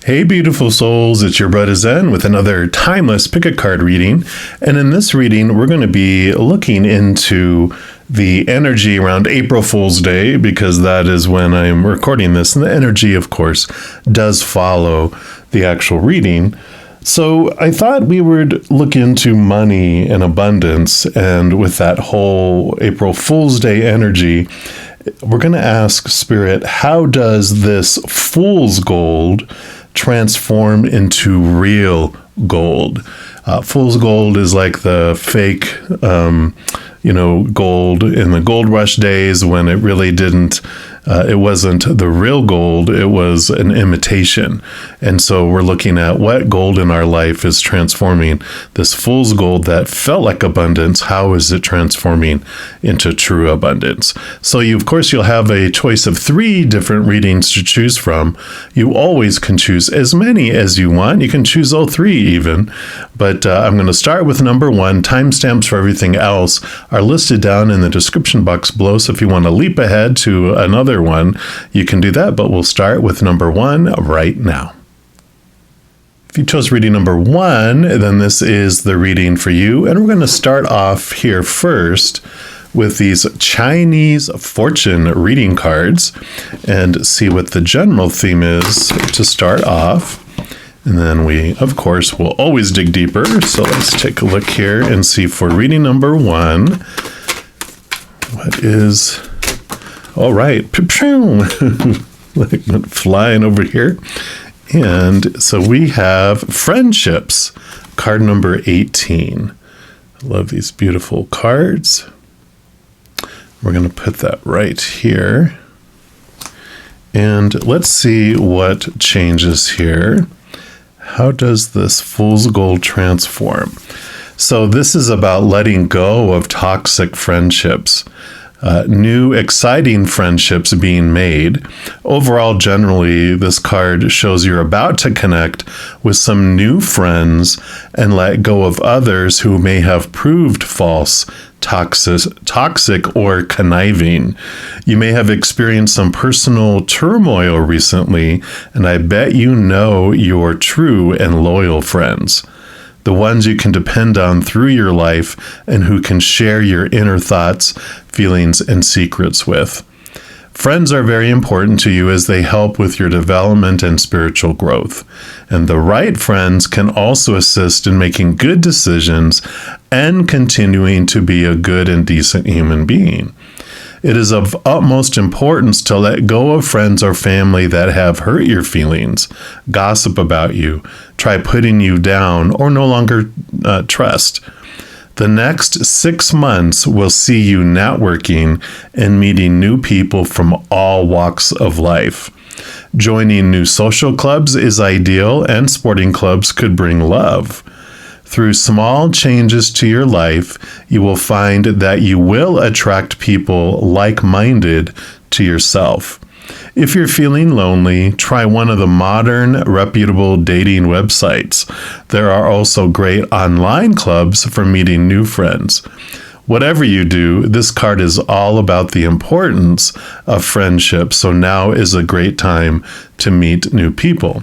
Hey, beautiful souls, it's your bruddaZen with another timeless pick-a card reading. And in this reading, we're going to be looking into the energy around April Fool's Day, because that is when I'm recording this. And the energy, of course, does follow the actual reading. So I thought we would look into money and abundance. And with that whole April Fool's Day energy, we're going to ask Spirit, how does this fool's gold transform into real gold? Fool's gold is like the fake, gold in the gold rush days when it really didn't, it wasn't the real gold, it was an imitation. And so we're looking at what gold in our life is transforming this fool's gold that felt like abundance. How is it transforming into true abundance? So of course, you'll have a choice of 3 different readings to choose from. You always can choose as many as you want. You can choose all 3 even, but I'm going to start with number 1. Timestamps for everything else are listed down in the description box below. So if you want to leap ahead to another one, you can do that, but we'll start with number 1 right now. If you chose reading number 1, then this is the reading for you. And we're going to start off here first with these Chinese fortune reading cards and see what the general theme is to start off. And then we, of course, will always dig deeper. So let's take a look here and see for reading number 1, what is, all right, like went flying over here. And so we have friendships, card number 18. I love these beautiful cards. We're going to put that right here. And let's see what changes here. How does this fool's gold transform? So this is about letting go of toxic friendships, new exciting friendships being made. Overall, generally, this card shows you're about to connect with some new friends and let go of others who may have proved false, toxic or conniving. You may have experienced some personal turmoil recently, and I bet you know your true and loyal friends, the ones you can depend on through your life and who can share your inner thoughts, feelings, and secrets with. Friends are very important to you as they help with your development and spiritual growth. And the right friends can also assist in making good decisions and continuing to be a good and decent human being. It is of utmost importance to let go of friends or family that have hurt your feelings, gossip about you, try putting you down, or no longer trust. The next 6 months will see you networking and meeting new people from all walks of life. Joining new social clubs is ideal, and sporting clubs could bring love. Through small changes to your life, you will find that you will attract people like-minded to yourself. If you're feeling lonely, try one of the modern, reputable dating websites. There are also great online clubs for meeting new friends. Whatever you do, this card is all about the importance of friendship, so now is a great time to meet new people.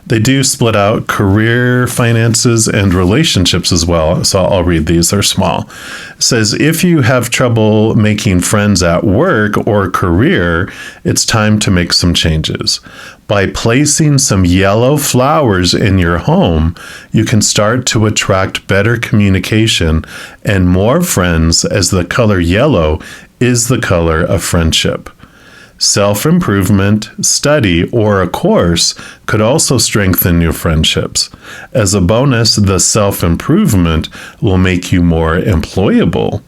They do split out career, finances, and relationships as well. So I'll read these. They're small. It says, if you have trouble making friends at work or career, it's time to make some changes. By placing some yellow flowers in your home, you can start to attract better communication and more friends, as the color yellow is the color of friendship. Self-improvement, study, or a course could also strengthen your friendships. As a bonus, the self-improvement will make you more employable.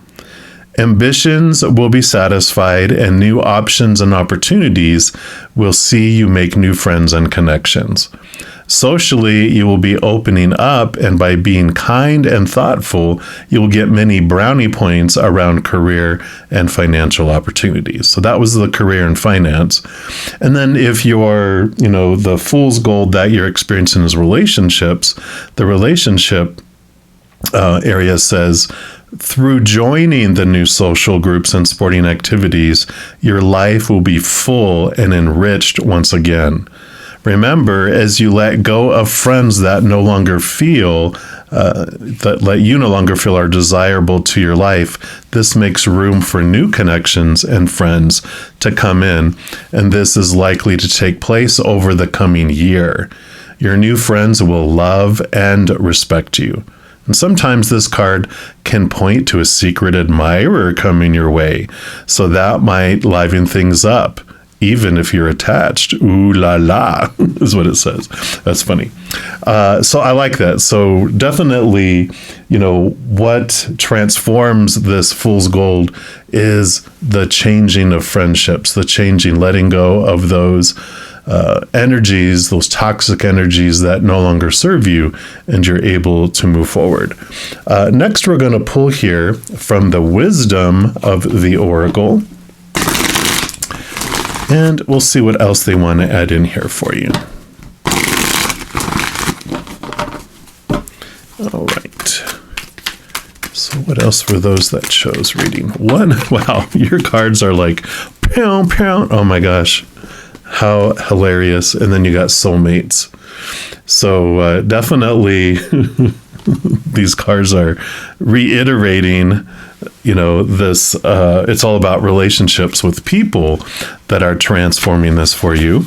Ambitions will be satisfied, and new options and opportunities will see you make new friends and connections. Socially, you will be opening up, and by being kind and thoughtful, you will get many brownie points around career and financial opportunities. So that was the career and finance. And then if you're, the fool's gold that you're experiencing is relationships, the relationship area says, through joining the new social groups and sporting activities, your life will be full and enriched once again. Remember, as you let go of friends that no longer feel are desirable to your life, this makes room for new connections and friends to come in, and this is likely to take place over the coming year. Your new friends will love and respect you. And sometimes this card can point to a secret admirer coming your way, so that might liven things up, even if you're attached. Ooh la la is what it says. That's funny. So I like that. So definitely, what transforms this fool's gold is the changing of friendships, the changing, letting go of those energies, those toxic energies that no longer serve you, and you're able to move forward. Next, we're going to pull here from the wisdom of the oracle, and we'll see what else they want to add in here for you. All right. So what else were those that chose reading? One, wow, your cards are like, pound, pound. Oh my gosh. How hilarious. And then you got soulmates. So definitely these cards are reiterating, this, it's all about relationships with people that are transforming this for you.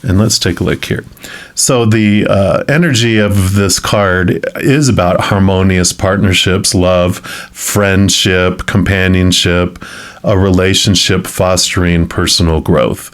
And let's take a look here. So the energy of this card is about harmonious partnerships, love, friendship, companionship, a relationship fostering personal growth.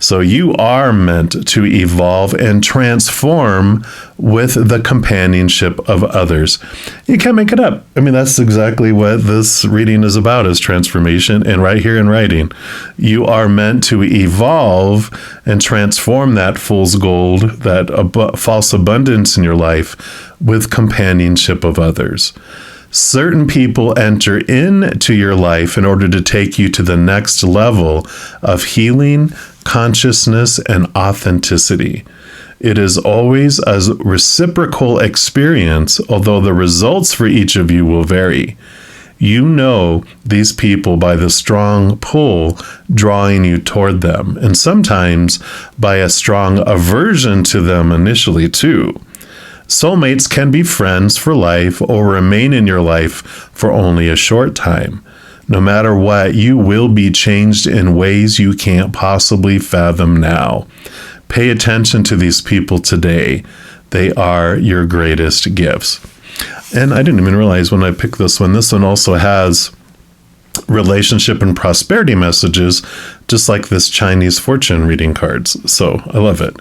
So you are meant to evolve and transform with the companionship of others. You can't make it up. I mean, that's exactly what this reading is about, is transformation. And right here in writing, you are meant to evolve and transform that fool's gold, that false abundance in your life, with companionship of others. Certain people enter into your life in order to take you to the next level of healing, consciousness, and authenticity. It is always a reciprocal experience, although the results for each of you will vary. You know these people by the strong pull drawing you toward them, and sometimes by a strong aversion to them initially too. Soulmates can be friends for life or remain in your life for only a short time. No matter what, you will be changed in ways you can't possibly fathom now. Pay attention to these people today. They are your greatest gifts. And I didn't even realize when I picked this one also has relationship and prosperity messages, just like this Chinese fortune reading cards. So I love it.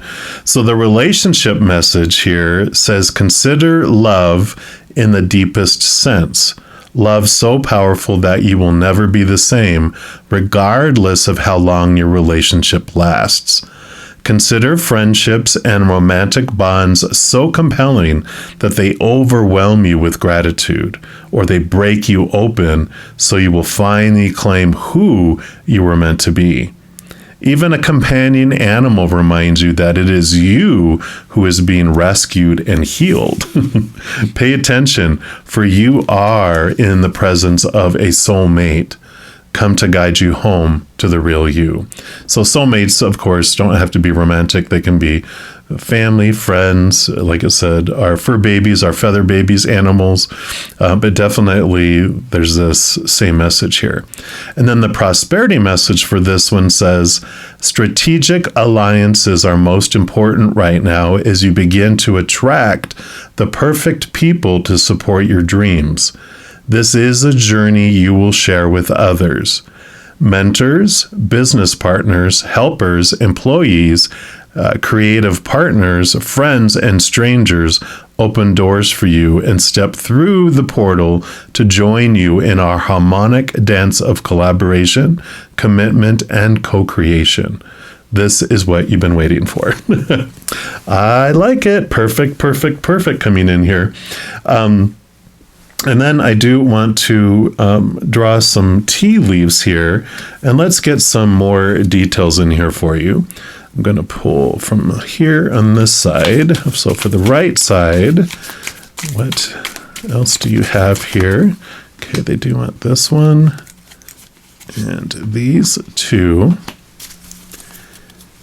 So the relationship message here says, consider love in the deepest sense. Love so powerful that you will never be the same, regardless of how long your relationship lasts. Consider friendships and romantic bonds so compelling that they overwhelm you with gratitude, or they break you open so you will finally claim who you were meant to be. Even a companion animal reminds you that it is you who is being rescued and healed. Pay attention, for you are in the presence of a soulmate come to guide you home to the real you. So soulmates, of course, don't have to be romantic. They can be family, friends, like I said, our fur babies, our feather babies, animals, but definitely there's this same message here. And then the prosperity message for this one says, strategic alliances are most important right now as you begin to attract the perfect people to support your dreams. This is a journey you will share with others. Mentors, business partners, helpers, employees, creative partners, friends, and strangers open doors for you and step through the portal to join you in our harmonic dance of collaboration, commitment, and co-creation. This is what you've been waiting for. I like it. Perfect, perfect, perfect coming in here. And then I do want to draw some tea leaves here, and let's get some more details in here for you. I'm going to pull from here on this side. So for the right side, what else do you have here? Okay, they do want this one and these two.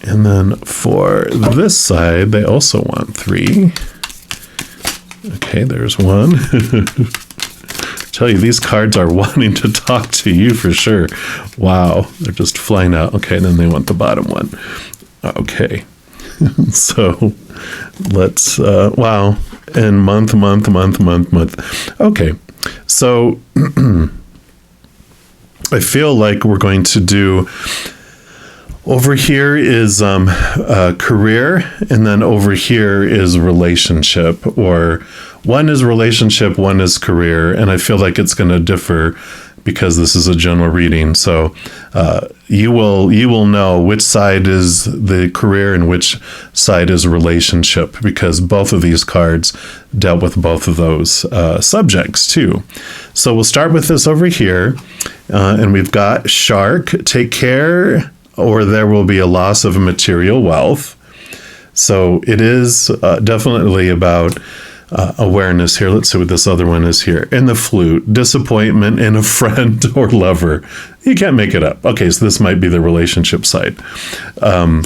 And then for this side, they also want 3. Okay, there's 1. Tell you, these cards are wanting to talk to you for sure. Wow, they're just flying out. Okay, then they want the bottom one. Okay, so let's, wow, and month. Okay, so I feel like we're going to do, over here is career, and then over here is relationship, or one is relationship, one is career, and I feel like it's going to differ because this is a general reading. So you will know which side is the career and which side is relationship, because both of these cards dealt with both of those subjects too. So we'll start with this over here, and we've got shark, take care, or there will be a loss of material wealth. So it is definitely about awareness here. Let's see what this other one is here. And the flute, disappointment in a friend or lover. You can't make it up. Okay, so this might be the relationship side. And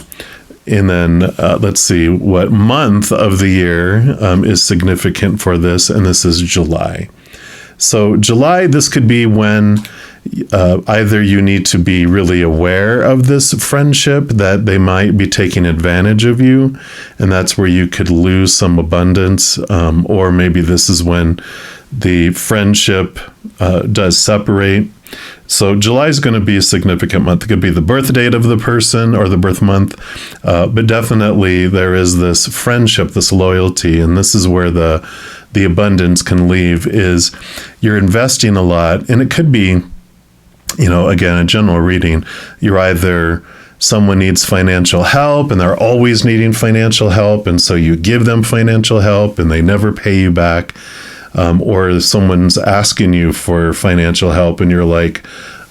then let's see what month of the year is significant for this. And this is July. So July, this could be when either you need to be really aware of this friendship, that they might be taking advantage of you, and that's where you could lose some abundance, or maybe this is when the friendship does separate. So July is going to be a significant month. It could be the birth date of the person or the birth month, but definitely there is this friendship, this loyalty, and this is where the abundance can leave, is you're investing a lot, and it could be, you know, again, a general reading, you're either someone needs financial help and they're always needing financial help, and so you give them financial help and they never pay you back, or someone's asking you for financial help and you're like,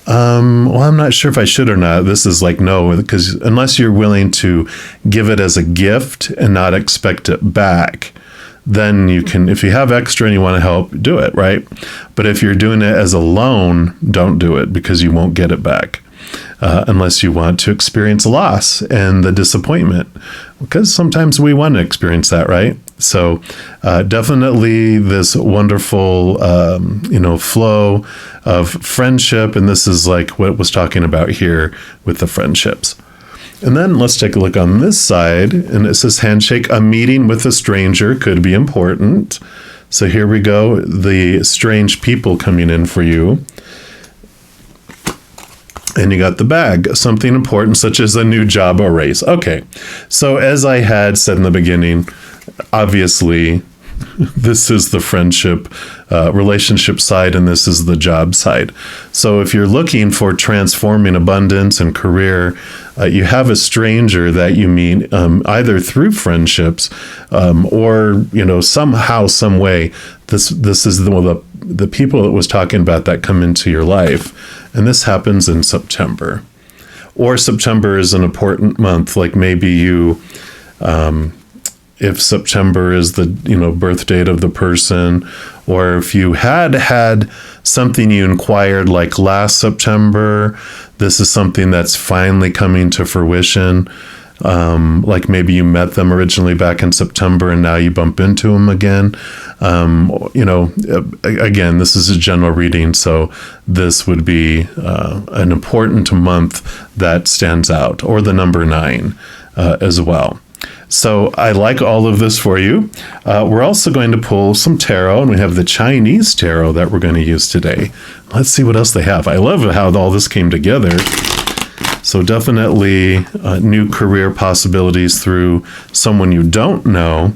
well, I'm not sure if I should or not. This is like, no, because unless you're willing to give it as a gift and not expect it back, then you can, if you have extra and you want to help, do it, right? But if you're doing it as a loan, don't do it, because you won't get it back unless you want to experience loss and the disappointment, because sometimes we want to experience that, right? So definitely this wonderful, flow of friendship, and this is like what was talking about here with the friendships. And then let's take a look on this side, and it says handshake. A meeting with a stranger could be important. So here we go, the strange people coming in for you. And you got the bag, something important such as a new job or raise. Okay, so as I had said in the beginning, obviously this is the friendship, relationship side, and this is the job side. So if you're looking for transforming abundance and career, you have a stranger that you meet either through friendships or, somehow, some way. This is the people that was talking about that come into your life. And this happens in September. Or September is an important month, like maybe you... if September is the birth date of the person, or if you had something you inquired like last September, this is something that's finally coming to fruition. Like maybe you met them originally back in September and now you bump into them again. Again, this is a general reading, so this would be an important month that stands out, or the number 9 as well. So I like all of this for you. We're also going to pull some tarot, and we have the Chinese tarot that we're going to use today. Let's see what else they have. I love how all this came together. So definitely new career possibilities through someone you don't know,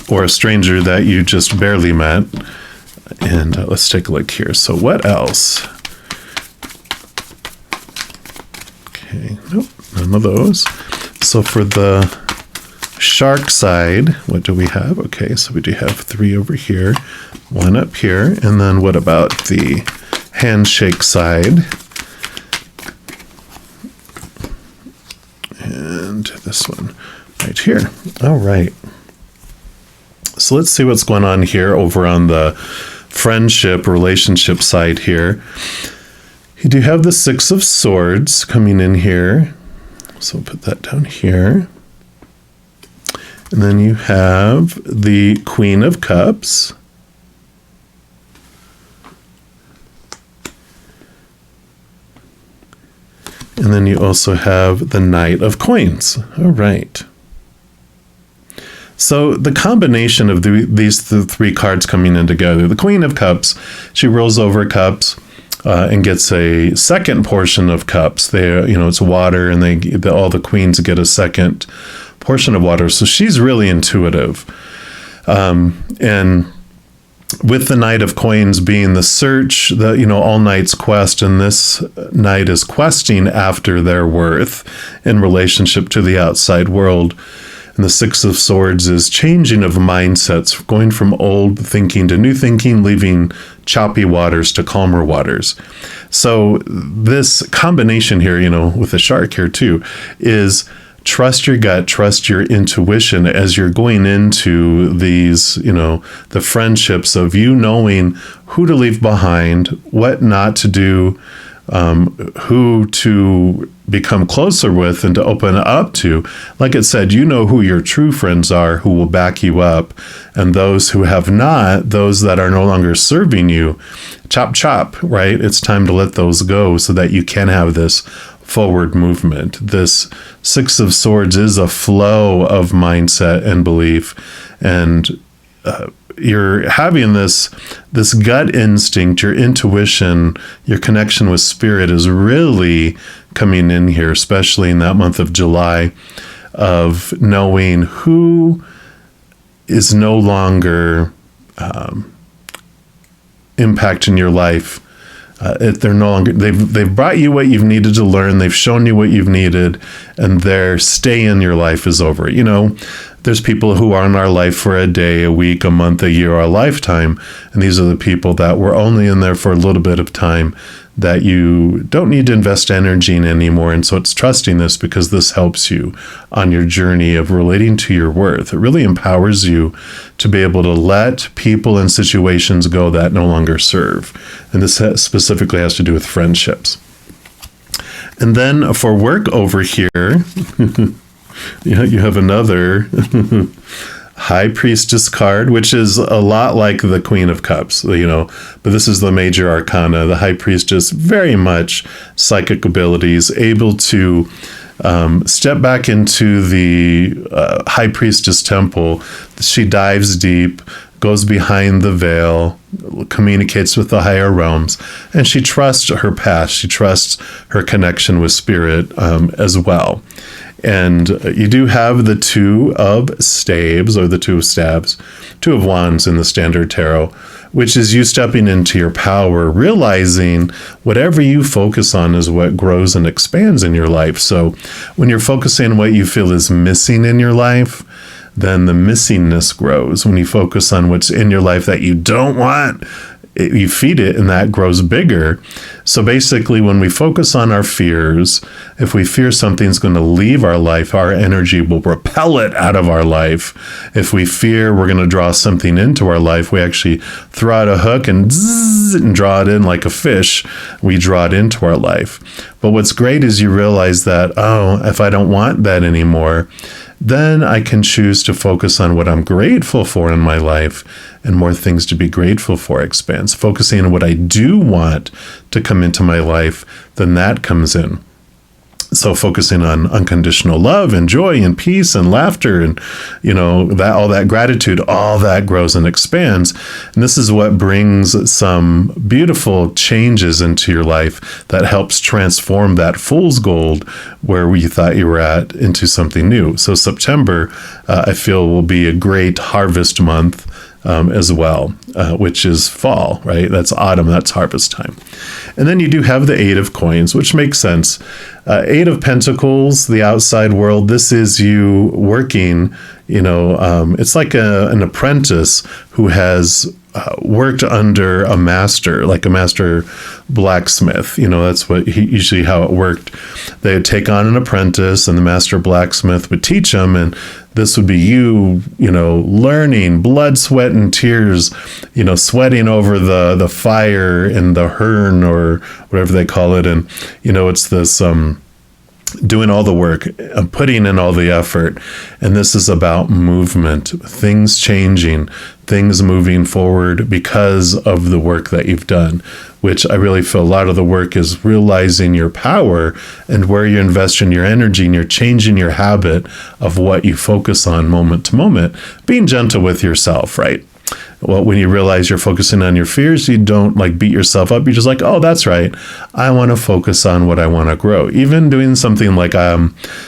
or a stranger that you just barely met. And let's take a look here. So what else? Okay, nope, none of those. So for the shark side, what do we have? Okay, so we do have 3 over here, 1 up here, and then what about the handshake side? And this one right here. All right. So let's see what's going on here over on the friendship, relationship side here. You do have the 6 of Swords coming in here. So put that down here. And then you have the Queen of Cups. And then you also have the Knight of Coins. All right. So the combination of these three cards coming in together, the Queen of Cups, she rolls over cups and gets a second portion of cups. It's water, and all the queens get a second portion of water. So she's really intuitive. And with the Knight of Coins being the search, all knights quest, and this knight is questing after their worth in relationship to the outside world. And the Six of Swords is changing of mindsets, going from old thinking to new thinking, leaving choppy waters to calmer waters. So this combination here, with the shark here too, is trust your gut, trust your intuition as you're going into these, the friendships of you knowing who to leave behind, what not to do, who to become closer with and to open up to. Like it said, who your true friends are, who will back you up, and those who have not, those that are no longer serving you, chop, chop, right? It's time to let those go so that you can have this forward movement. This Six of Swords is a flow of mindset and belief, and you're having this gut instinct, your intuition, your connection with spirit is really coming in here, especially in that month of July, of knowing who is no longer impacting your life. They're no longer, they've brought you what you've needed to learn. They've shown you what you've needed, and their stay in your life is over. There's people who are in our life for a day, a week, a month, a year, or a lifetime. And these are the people that were only in there for a little bit of time that you don't need to invest energy in anymore. And so it's trusting this, because this helps you on your journey of relating to your worth. It really empowers you to be able to let people and situations go that no longer serve. And this specifically has to do with friendships. And then for work over here, you have another High Priestess card, which is a lot like the Queen of Cups, but this is the major arcana. The High Priestess, very much psychic abilities, able to step back into the High Priestess temple. She dives deep, goes behind the veil, communicates with the higher realms, and she trusts her past. She trusts her connection with spirit as well. And you do have the Two of Staves, or the Two of Stabs, Two of Wands in the Standard Tarot, which is you stepping into your power, realizing whatever you focus on is what grows and expands in your life. So when you're focusing on what you feel is missing in your life, then the missingness grows. When you focus on what's in your life that you don't want, you feed it, and that grows bigger. So basically, when we focus on our fears, if we fear something's going to leave our life, our energy will repel it out of our life. If we fear we're going to draw something into our life, we actually throw out a hook and zzz, and draw it in like a fish. We draw it into our life. But what's great is you realize that, if I don't want that anymore, then I can choose to focus on what I'm grateful for in my life, and more things to be grateful for expands. Focusing on what I do want to come into my life, then that comes in. So focusing on unconditional love and joy and peace and laughter and, that all that gratitude, all that grows and expands. And this is what brings some beautiful changes into your life that helps transform that fool's gold where you thought you were at into something new. So September, I feel, will be a great harvest month as well, which is fall, right? That's autumn, that's harvest time. And then you do have the Eight of Coins, which makes sense. Eight of Pentacles, the outside world, this is you working, it's like an apprentice who has worked under a master, like a master blacksmith. That's what usually how it worked. They would take on an apprentice, and the master blacksmith would teach them, and this would be you, learning, blood, sweat, and tears, sweating over the fire in the hern or whatever they call it. And, it's this doing all the work, putting in all the effort. And this is about movement, things changing, things moving forward because of the work that you've done, which I really feel a lot of the work is realizing your power and where you're investing your energy, and you're changing your habit of what you focus on moment to moment, being gentle with yourself, right? Well, when you realize you're focusing on your fears, you don't like beat yourself up. You're just like, oh, that's right. I want to focus on what I want to grow. Even doing something like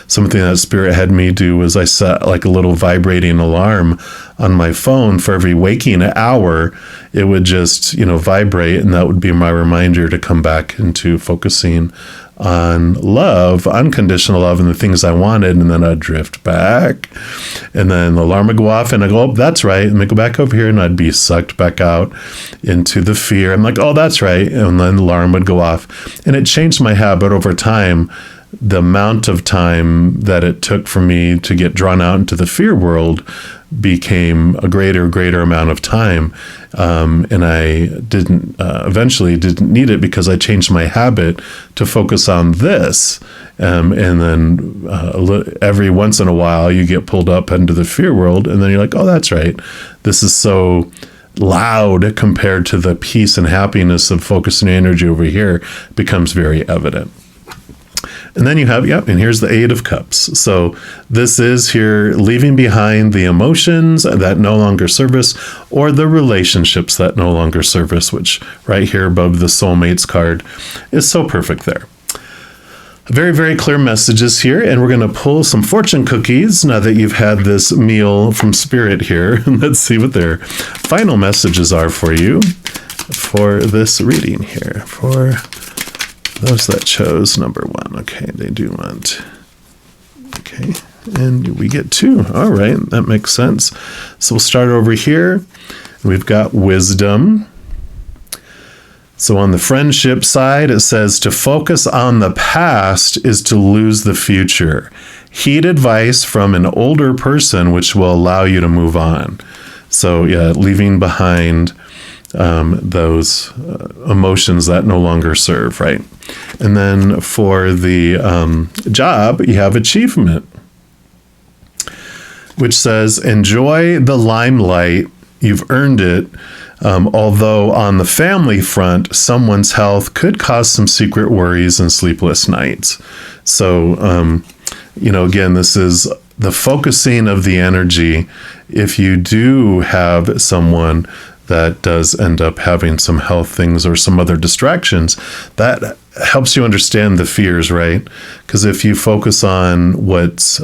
something that Spirit had me do was I set like a little vibrating alarm on my phone for every waking hour. It would just, vibrate, and that would be my reminder to come back into focusing on love, unconditional love, and the things I wanted. And then I'd drift back, and then the alarm would go off, and I go, oh, that's right. And I go back over here, and I'd be sucked back out into the fear. I'm like, oh, that's right. And then the alarm would go off, and it changed my habit over time. The amount of time that it took for me to get drawn out into the fear world became a greater amount of time. And I eventually didn't need it because I changed my habit to focus on this. And then every once in a while you get pulled up into the fear world, and then you're like, oh, that's right. This is so loud compared to the peace and happiness of focusing energy over here, becomes very evident. And then you have, and here's the Eight of Cups. So this is here leaving behind the emotions that no longer serve us, or the relationships that no longer serve us, which right here above the soulmates card is so perfect there. Very, very clear messages here, and we're going to pull some fortune cookies now that you've had this meal from Spirit here. Let's see what their final messages are for you for this reading here. For those that chose number 1. Okay, they do want. Okay, and we get 2. All right, that makes sense. So we'll start over here. We've got wisdom. So on the friendship side, it says to focus on the past is to lose the future. Heed advice from an older person, which will allow you to move on. So leaving behind those emotions that no longer serve, right? And then for the job, you have achievement, which says enjoy the limelight. You've earned it. Although on the family front, someone's health could cause some secret worries and sleepless nights. So, again, this is the focusing of the energy. If you do have someone that does end up having some health things or some other distractions, that helps you understand the fears, right? Because if you focus on what's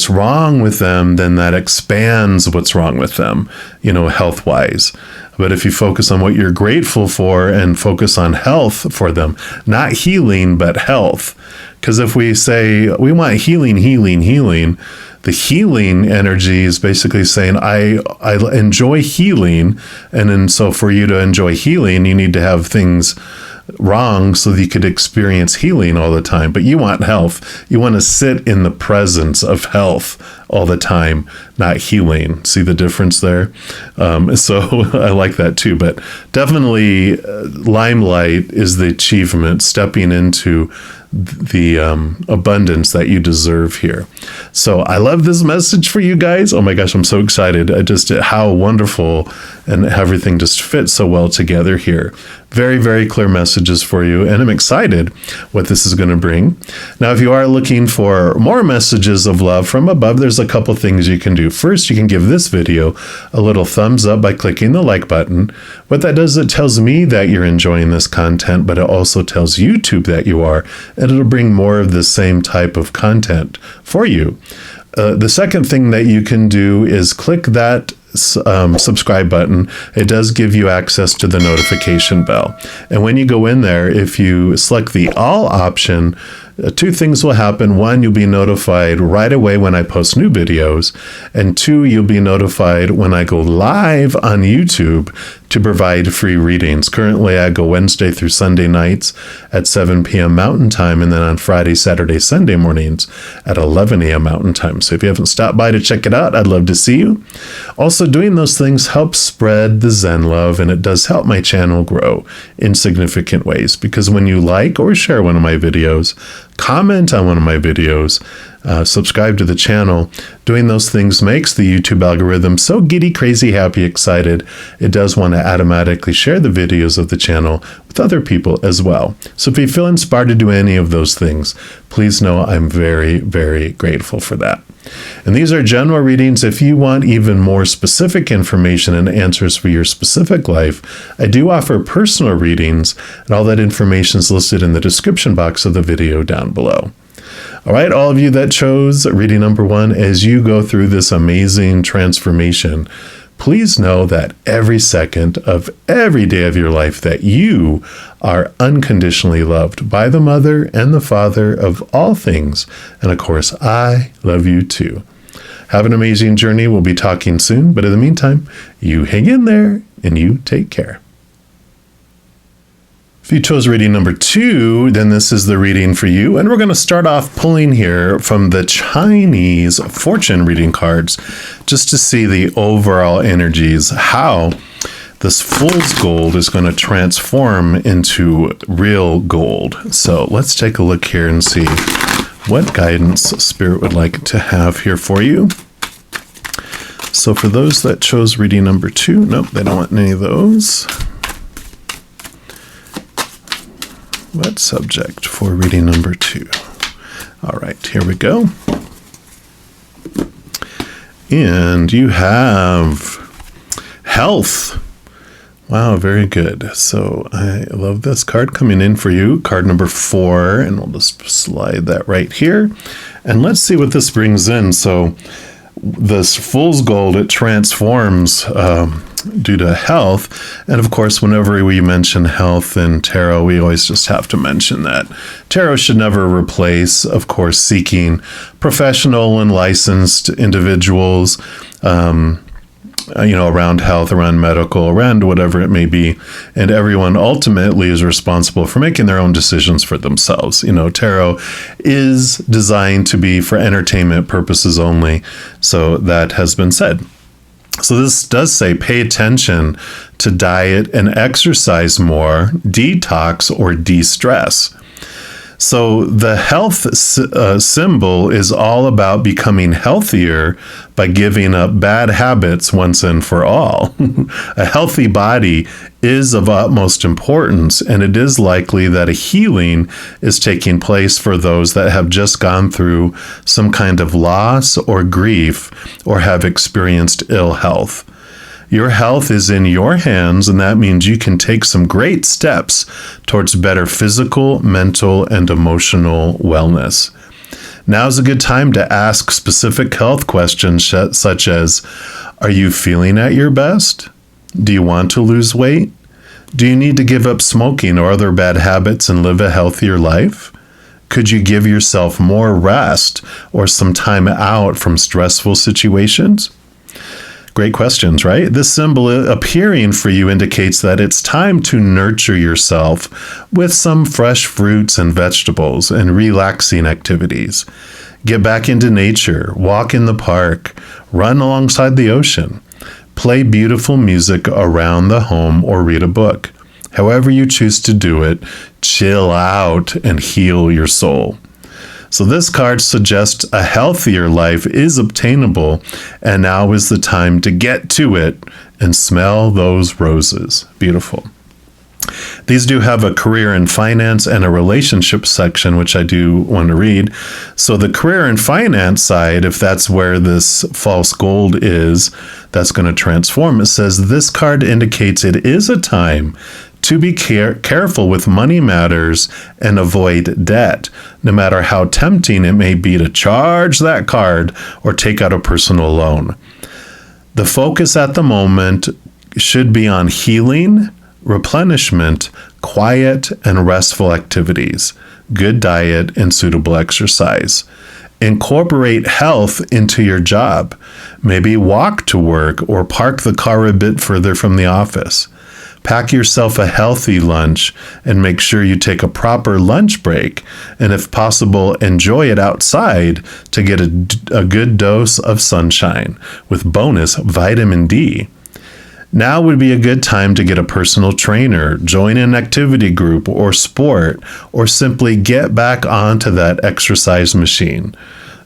wrong with them, then that expands what's wrong with them, health-wise. But if you focus on what you're grateful for and focus on health for them, not healing, but health. Because if we say we want healing, the healing energy is basically saying, I enjoy healing. And then so for you to enjoy healing, you need to have things wrong so that you could experience healing all the time. But you want health. You want to sit in the presence of health all the time, not healing. See the difference there? So I like that too. But definitely limelight is the achievement, stepping into the abundance that you deserve here. So I love this message for you guys. Oh my gosh, I'm so excited. How wonderful, and everything just fits so well together here. Very, very clear messages for you, and I'm excited what this is going to bring. Now, if you are looking for more messages of love from above, there's a couple things you can do. First, you can give this video a little thumbs up by clicking the like button. What that does, it tells me that you're enjoying this content, but it also tells YouTube that you are, and it'll bring more of the same type of content for you. The second thing that you can do is click that subscribe button. It does give you access to the notification bell. And when you go in there, if you select the all option, 2 things will happen. 1, you'll be notified right away when I post new videos. And 2, you'll be notified when I go live on YouTube to provide free readings. Currently, I go Wednesday through Sunday nights at 7 p.m. Mountain Time, and then on Friday, Saturday, Sunday mornings at 11 a.m. Mountain Time. So if you haven't stopped by to check it out, I'd love to see you. Also, doing those things helps spread the Zen love, and it does help my channel grow in significant ways, because when you like or share one of my videos, comment on one of my videos, subscribe to the channel, doing those things makes the YouTube algorithm so giddy, crazy, happy, excited. It does want to automatically share the videos of the channel with other people as well. So if you feel inspired to do any of those things, please know I'm very, very grateful for that. And these are general readings. If you want even more specific information and answers for your specific life, I do offer personal readings, and all that information is listed in the description box of the video down below. All right, all of you that chose reading number 1, as you go through this amazing transformation, please know that every second of every day of your life that you are unconditionally loved by the Mother and the Father of all things. And of course, I love you too. Have an amazing journey. We'll be talking soon. But in the meantime, you hang in there and you take care. If you chose reading number 2, then this is the reading for you. And we're going to start off pulling here from the Chinese fortune reading cards, just to see the overall energies, how this fool's gold is going to transform into real gold. So let's take a look here and see what guidance Spirit would like to have here for you. So for those that chose reading number 2, nope, they don't want any of those. What subject for reading number 2? All right, here we go. And you have health. Wow, very good. So I love this card coming in for you. Card number 4, and we'll just slide that right here. And let's see what this brings in. So this fool's gold, it transforms due to health. And of course, whenever we mention health in tarot, we always just have to mention that tarot should never replace, of course, seeking professional and licensed individuals, around health, around medical, around whatever it may be. And everyone ultimately is responsible for making their own decisions for themselves. Tarot is designed to be for entertainment purposes only. So that has been said. So this does say, pay attention to diet and exercise more, detox or de-stress. So the health symbol is all about becoming healthier by giving up bad habits once and for all. A healthy body is of utmost importance, and it is likely that a healing is taking place for those that have just gone through some kind of loss or grief or have experienced ill health. Your health is in your hands, and that means you can take some great steps towards better physical, mental, and emotional wellness. Now's a good time to ask specific health questions such as, are you feeling at your best? Do you want to lose weight? Do you need to give up smoking or other bad habits and live a healthier life? Could you give yourself more rest or some time out from stressful situations? Great questions, right? This symbol appearing for you indicates that it's time to nurture yourself with some fresh fruits and vegetables and relaxing activities. Get back into nature, walk in the park, run alongside the ocean, play beautiful music around the home, or read a book. However you choose to do it, chill out and heal your soul. So this card suggests a healthier life is obtainable, and now is the time to get to it and smell those roses. Beautiful. These do have a career and finance and a relationship section, which I do want to read. So the career and finance side, if that's where this false gold is, that's going to transform. It says this card indicates it is a time to be careful with money matters and avoid debt, no matter how tempting it may be to charge that card or take out a personal loan. The focus at the moment should be on healing, replenishment, quiet and restful activities, good diet, and suitable exercise. Incorporate health into your job. Maybe walk to work or park the car a bit further from the office. Pack yourself a healthy lunch and make sure you take a proper lunch break. And if possible, enjoy it outside to get a good dose of sunshine with bonus vitamin D. Now would be a good time to get a personal trainer, join an activity group or sport, or simply get back onto that exercise machine.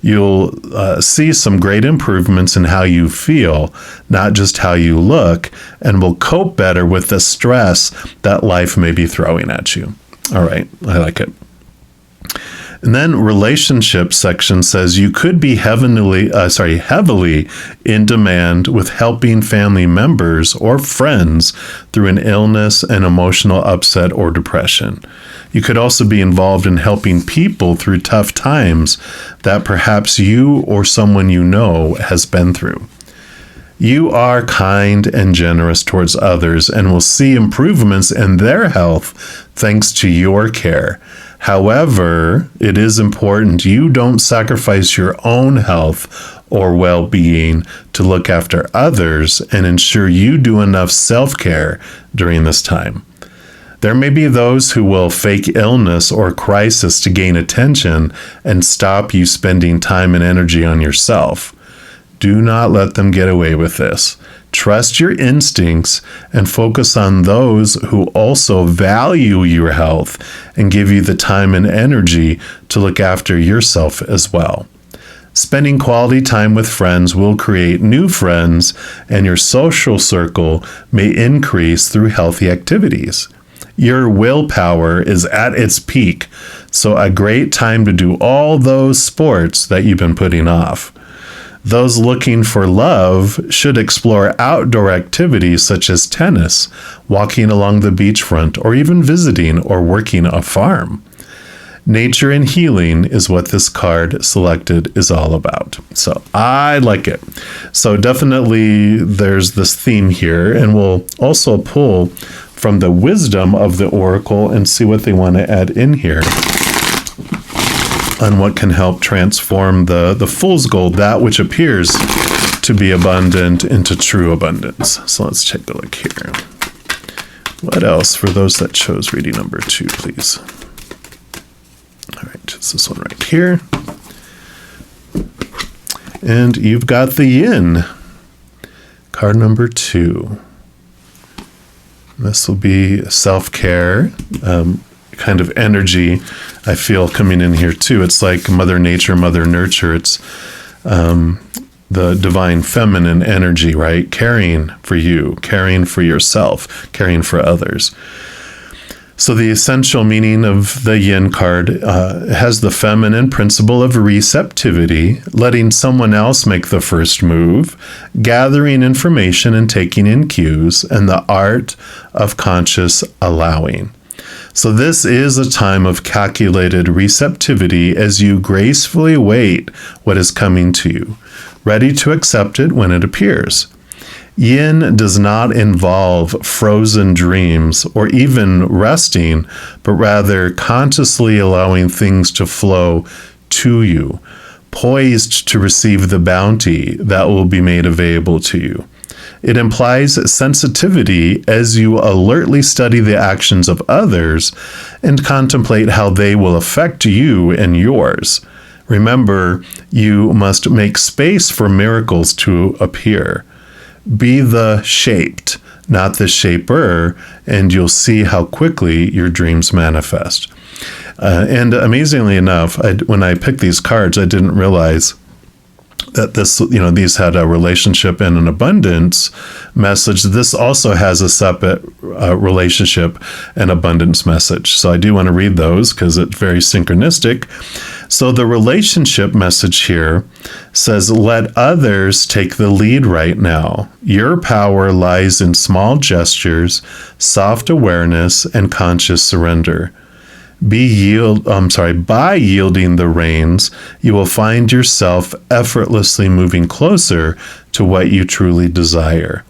You'll see some great improvements in how you feel, not just how you look, and will cope better with the stress that life may be throwing at you. All right, I like it. And then relationship section says you could be heavily in demand with helping family members or friends through an illness, an emotional upset, or depression. You could also be involved in helping people through tough times that perhaps you or someone you know has been through. You are kind and generous towards others and will see improvements in their health thanks to your care. However, it is important you don't sacrifice your own health or well-being to look after others and ensure you do enough self-care during this time. There may be those who will fake illness or crisis to gain attention and stop you spending time and energy on yourself. Do not let them get away with this. Trust your instincts and focus on those who also value your health and give you the time and energy to look after yourself as well. Spending quality time with friends will create new friends, and your social circle may increase through healthy activities. Your willpower is at its peak, so a great time to do all those sports that you've been putting off. Those looking for love should explore outdoor activities such as tennis, walking along the beachfront, or even visiting or working a farm. Nature and healing is what this card selected is all about. So I like it. So definitely there's this theme here, and we'll also pull from the wisdom of the oracle and see what they want to add in here on what can help transform the fool's gold, that which appears to be abundant, into true abundance. So let's take a look here. What else for those that chose reading number 2, please? All right, it's this one right here. And you've got the yin, card number 2. This will be self-care, kind of energy I feel coming in here too. It's like Mother Nature, Mother Nurture. It's the divine feminine energy, right? Caring for you, caring for yourself, caring for others. So the essential meaning of the yin card has the feminine principle of receptivity, letting someone else make the first move, gathering information and taking in cues, and the art of conscious allowing. So this is a time of calculated receptivity as you gracefully wait what is coming to you, ready to accept it when it appears. Yin does not involve frozen dreams or even resting, but rather consciously allowing things to flow to you, poised to receive the bounty that will be made available to you. It implies sensitivity as you alertly study the actions of others and contemplate how they will affect you and yours. Remember, you must make space for miracles to appear. Be the shaped, not the shaper, and you'll see how quickly your dreams manifest. And amazingly enough, when I picked these cards, I didn't realize that these had a relationship and an abundance message. This also has a separate relationship and abundance message. So I do want to read those because it's very synchronistic. So the relationship message here says, let others take the lead right now. Your power lies in small gestures, soft awareness, and conscious surrender. By yielding the reins, you will find yourself effortlessly moving closer to what you truly desire.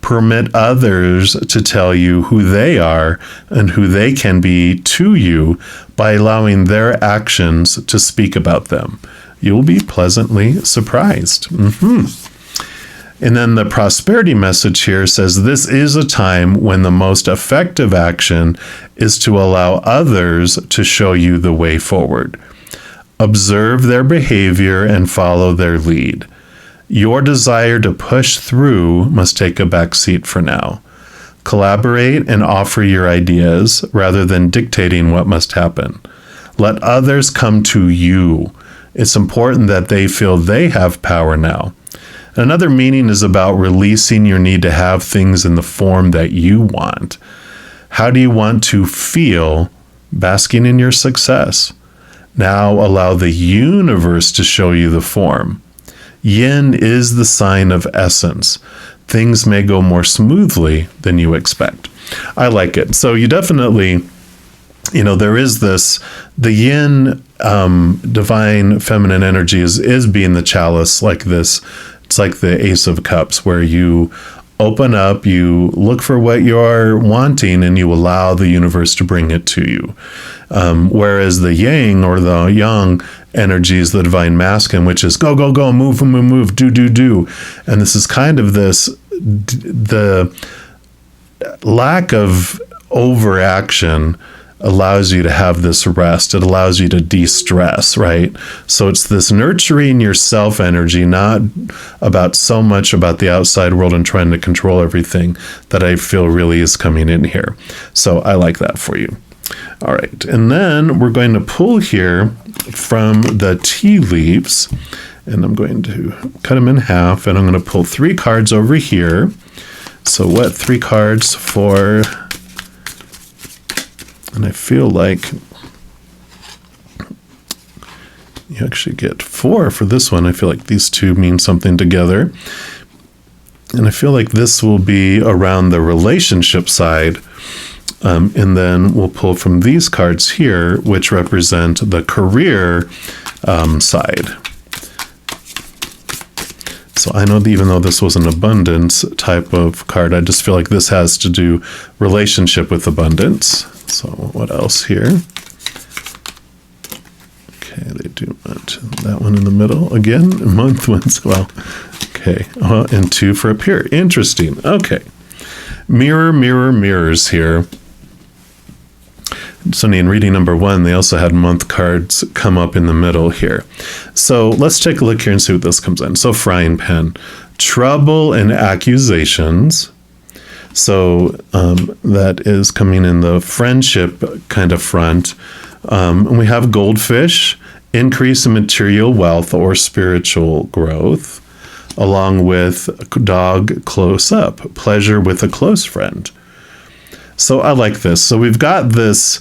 Permit others to tell you who they are and who they can be to you by allowing their actions to speak about them. You'll be pleasantly surprised. And then the prosperity message here says this is a time when the most effective action is to allow others to show you the way forward. Observe their behavior and follow their lead. Your desire to push through must take a back seat for now. Collaborate and offer your ideas rather than dictating what must happen. Let others come to you. It's important that they feel they have power now. Another meaning is about releasing your need to have things in the form that you want. How do you want to feel basking in your success? Now allow the universe to show you the form. Yin is the sign of essence. Things may go more smoothly than you expect. I like it. So you definitely, there is this, the yin, divine feminine energy is being the chalice like this. It's like the Ace of Cups, where you open up, you look for what you're wanting, and you allow the universe to bring it to you. Whereas the yang or the yang energy is the divine masculine, which is go, go, go, move, move, move, do, do, do. And this is kind of the lack of overaction allows you to have this rest. It allows you to de-stress, right? So it's this nurturing yourself energy, not about so much about the outside world and trying to control everything, that I feel really is coming in here. So I like that for you. All right. And then we're going to pull here from the tea leaves, and I'm going to cut them in half, and I'm going to pull 3 cards over here. So what 3 cards for... And I feel like you actually get 4 for this one. I feel like these 2 mean something together. And I feel like this will be around the relationship side. And then we'll pull from these cards here, which represent the career side. So I know that even though this was an abundance type of card, I just feel like this has to do relationship with abundance. So what else here? Okay, they do want that one in the middle again. Month ones, well, okay. And 2 for appear. Interesting. Okay. Mirror, mirror, mirrors here. So in reading number 1, they also had month cards come up in the middle here. So let's take a look here and see what this comes in. So frying pan, trouble and accusations. So that is coming in the friendship kind of front. And we have goldfish, increase in material wealth or spiritual growth, along with dog close up, pleasure with a close friend. So I like this. So we've got this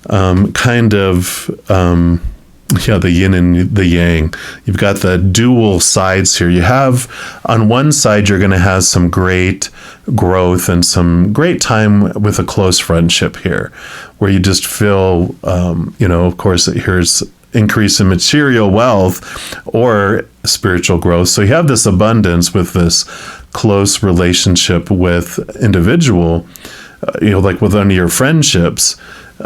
kind of, the yin and the yang. You've got the dual sides here. You have, on one side, you're going to have some great growth and some great time with a close friendship here, where you just feel, of course, here's increase in material wealth or spiritual growth. So you have this abundance with this close relationship with individual, like with one of your friendships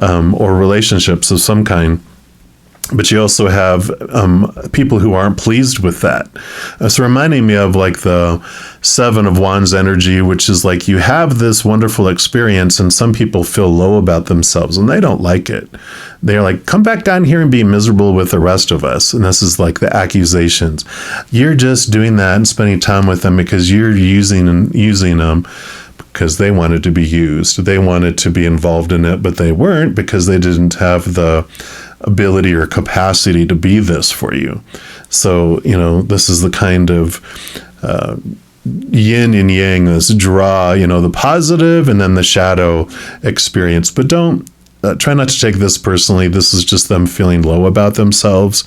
or relationships of some kind. But you also have people who aren't pleased with that. So reminding me of like the 7 of Wands energy, which is like you have this wonderful experience and some people feel low about themselves and they don't like it. They're like, come back down here and be miserable with the rest of us. And this is like the accusations. You're just doing that and spending time with them because you're using them because they wanted to be used. They wanted to be involved in it, but they weren't because they didn't have the ability or capacity to be this for you. So, this is the kind of yin and yang, this draw, the positive and then the shadow experience. But don't try not to take this personally. This is just them feeling low about themselves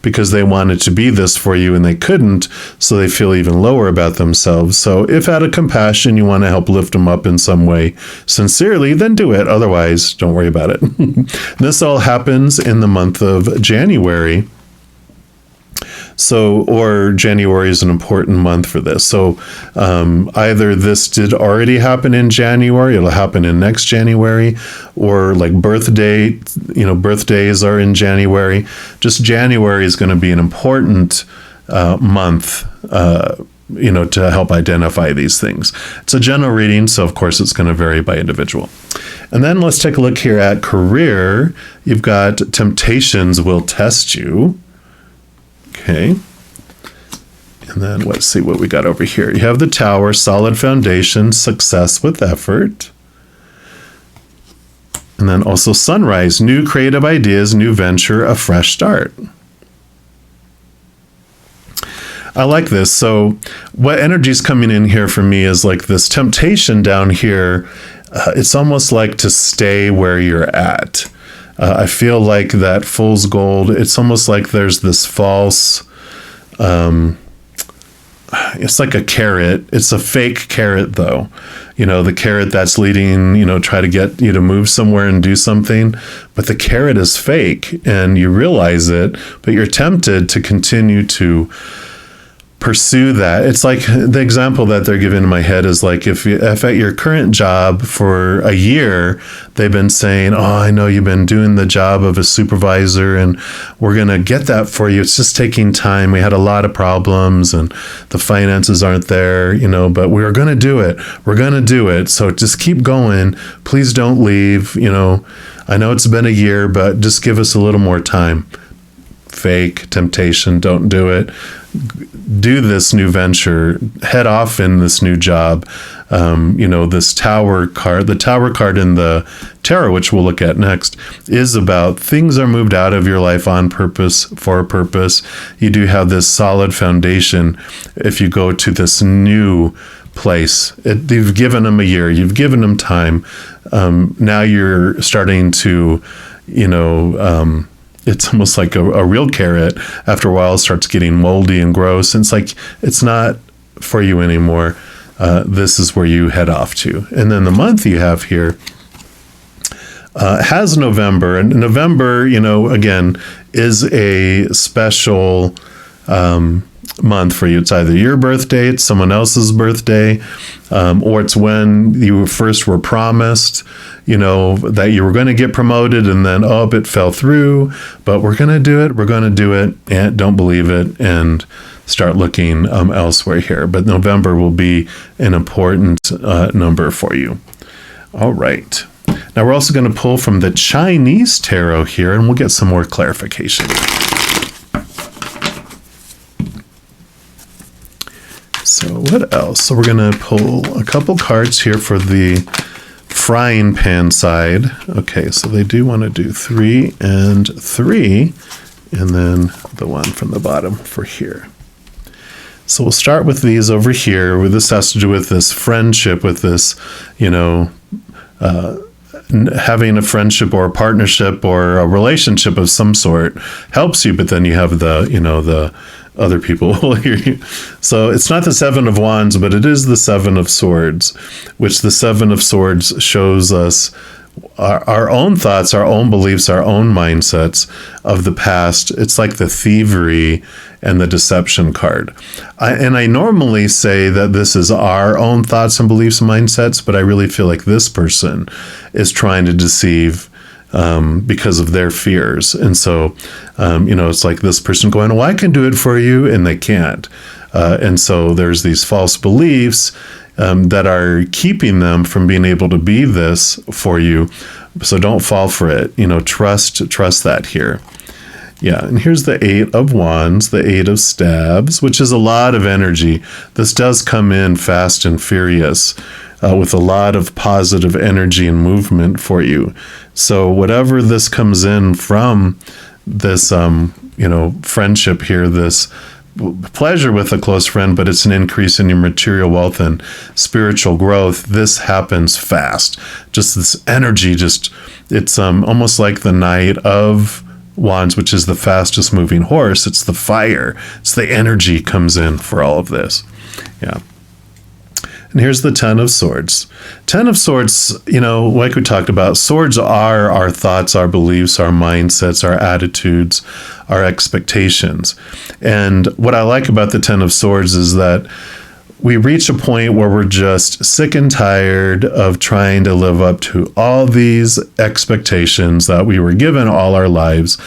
because they wanted to be this for you and they couldn't, so they feel even lower about themselves. So if out of compassion you want to help lift them up in some way sincerely, then do it. Otherwise, don't worry about it. This all happens in the month of January. So, or January is an important month for this. So either this did already happen in January, it'll happen in next January, or like birthdays are in January. Just January is going to be an important month to help identify these things. It's a general reading, so of course it's going to vary by individual. And then let's take a look here at career. You've got temptations will test you. Okay. And then let's see what we got over here. You have the Tower, solid foundation, success with effort. And then also Sunrise, new creative ideas, new venture, a fresh start. I like this. So what energy is coming in here for me is like this temptation down here. It's almost like to stay where you're at. I feel like that fool's gold, it's almost like there's this false, it's like a carrot. It's a fake carrot though. The carrot that's leading, try to get you to move somewhere and do something, but the carrot is fake and you realize it, but you're tempted to continue to pursue that. It's like the example that they're giving in my head is like if at your current job for a year, they've been saying, oh, I know you've been doing the job of a supervisor and we're going to get that for you. It's just taking time. We had a lot of problems and the finances aren't there, but we're going to do it. We're going to do it. So just keep going. Please don't leave. I know it's been a year, but just give us a little more time. Fake temptation. Don't do it. Do this new venture, head off in this new job. This Tower card, the Tower card in the tarot, which we'll look at next, is about things are moved out of your life on purpose, for a purpose. You do have this solid foundation. If you go to this new place, you've given them a year, you've given them time. Now you're starting to, it's almost like a real carrot. After a while, it starts getting moldy and gross. And it's like, it's not for you anymore. This is where you head off to. And then the month you have here has November. And November, again, is a special month for you. It's either your birthday, it's someone else's birthday, or it's when you first were promised, that you were going to get promoted and then, it fell through, but we're going to do it. We're going to do it, and don't believe it and start looking elsewhere here. But November will be an important number for you. All right. Now we're also going to pull from the Chinese tarot here, and we'll get some more clarification. So what else? So we're going to pull a couple cards here for the frying pan side. Okay, so they do want to do 3 and 3, and then the one from the bottom for here. So we'll start with these over here, where this has to do with this friendship, with this, having a friendship or a partnership or a relationship of some sort helps you, but then you have the other people will hear you. So it's not the 7 of Wands, but it is the 7 of Swords, which the 7 of Swords shows us our own thoughts, our own beliefs, our own mindsets of the past. It's like the thievery and the deception card. I normally say that this is our own thoughts and beliefs and mindsets, but I really feel like this person is trying to deceive because of their fears. And so, it's like this person going, I can do it for you, and they can't. And so there's these false beliefs that are keeping them from being able to be this for you. So don't fall for it. Trust that here. Yeah, and here's the 8 of Wands, the 8 of Staves, which is a lot of energy. This does come in fast and furious with a lot of positive energy and movement for you. So whatever this comes in from this, friendship here, this pleasure with a close friend, but it's an increase in your material wealth and spiritual growth. This happens fast. Just this energy, it's almost like the Knight of Wands, which is the fastest moving horse. It's the fire. It's the energy comes in for all of this. Yeah. And here's the 10 of Swords. 10 of Swords, like we talked about, swords are our thoughts, our beliefs, our mindsets, our attitudes, our expectations. And what I like about the 10 of Swords is that we reach a point where we're just sick and tired of trying to live up to all these expectations that we were given all our lives.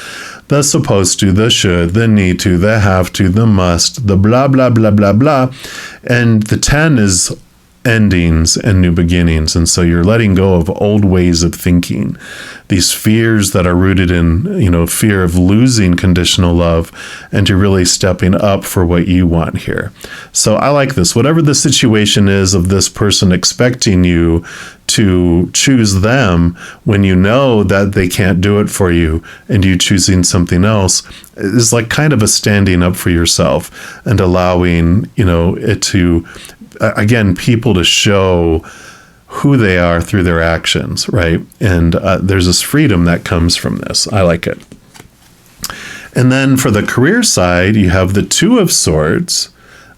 the supposed to, the should, the need to, the have to, the must, the blah, blah, blah, blah, blah. And the 10 is endings and new beginnings. And so you're letting go of old ways of thinking, these fears that are rooted in, fear of losing conditional love, and you're really stepping up for what you want here. So I like this. Whatever the situation is of this person expecting you to choose them when you know that they can't do it for you, and you choosing something else is like kind of a standing up for yourself and allowing, it to, again, people to show who they are through their actions, right? And there's this freedom that comes from this. I like it. And then for the career side, you have the 2 of Swords.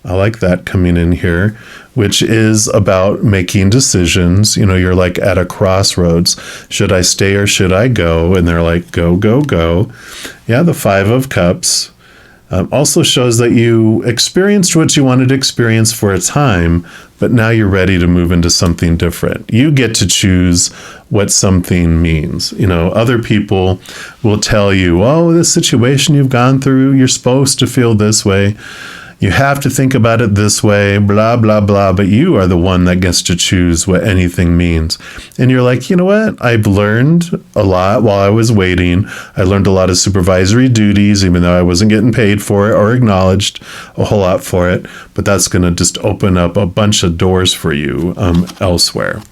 I like that coming in here, which is about making decisions. You're like at a crossroads. Should I stay or should I go? And they're like, go, go, go. Yeah, the 5 of Cups. Also shows that you experienced what you wanted to experience for a time, but now you're ready to move into something different. You get to choose what something means. Other people will tell you, oh, this situation you've gone through, you're supposed to feel this way. You have to think about it this way, blah, blah, blah. But you are the one that gets to choose what anything means. And you're like, you know what? I've learned a lot while I was waiting. I learned a lot of supervisory duties, even though I wasn't getting paid for it or acknowledged a whole lot for it. But that's going to just open up a bunch of doors for you elsewhere.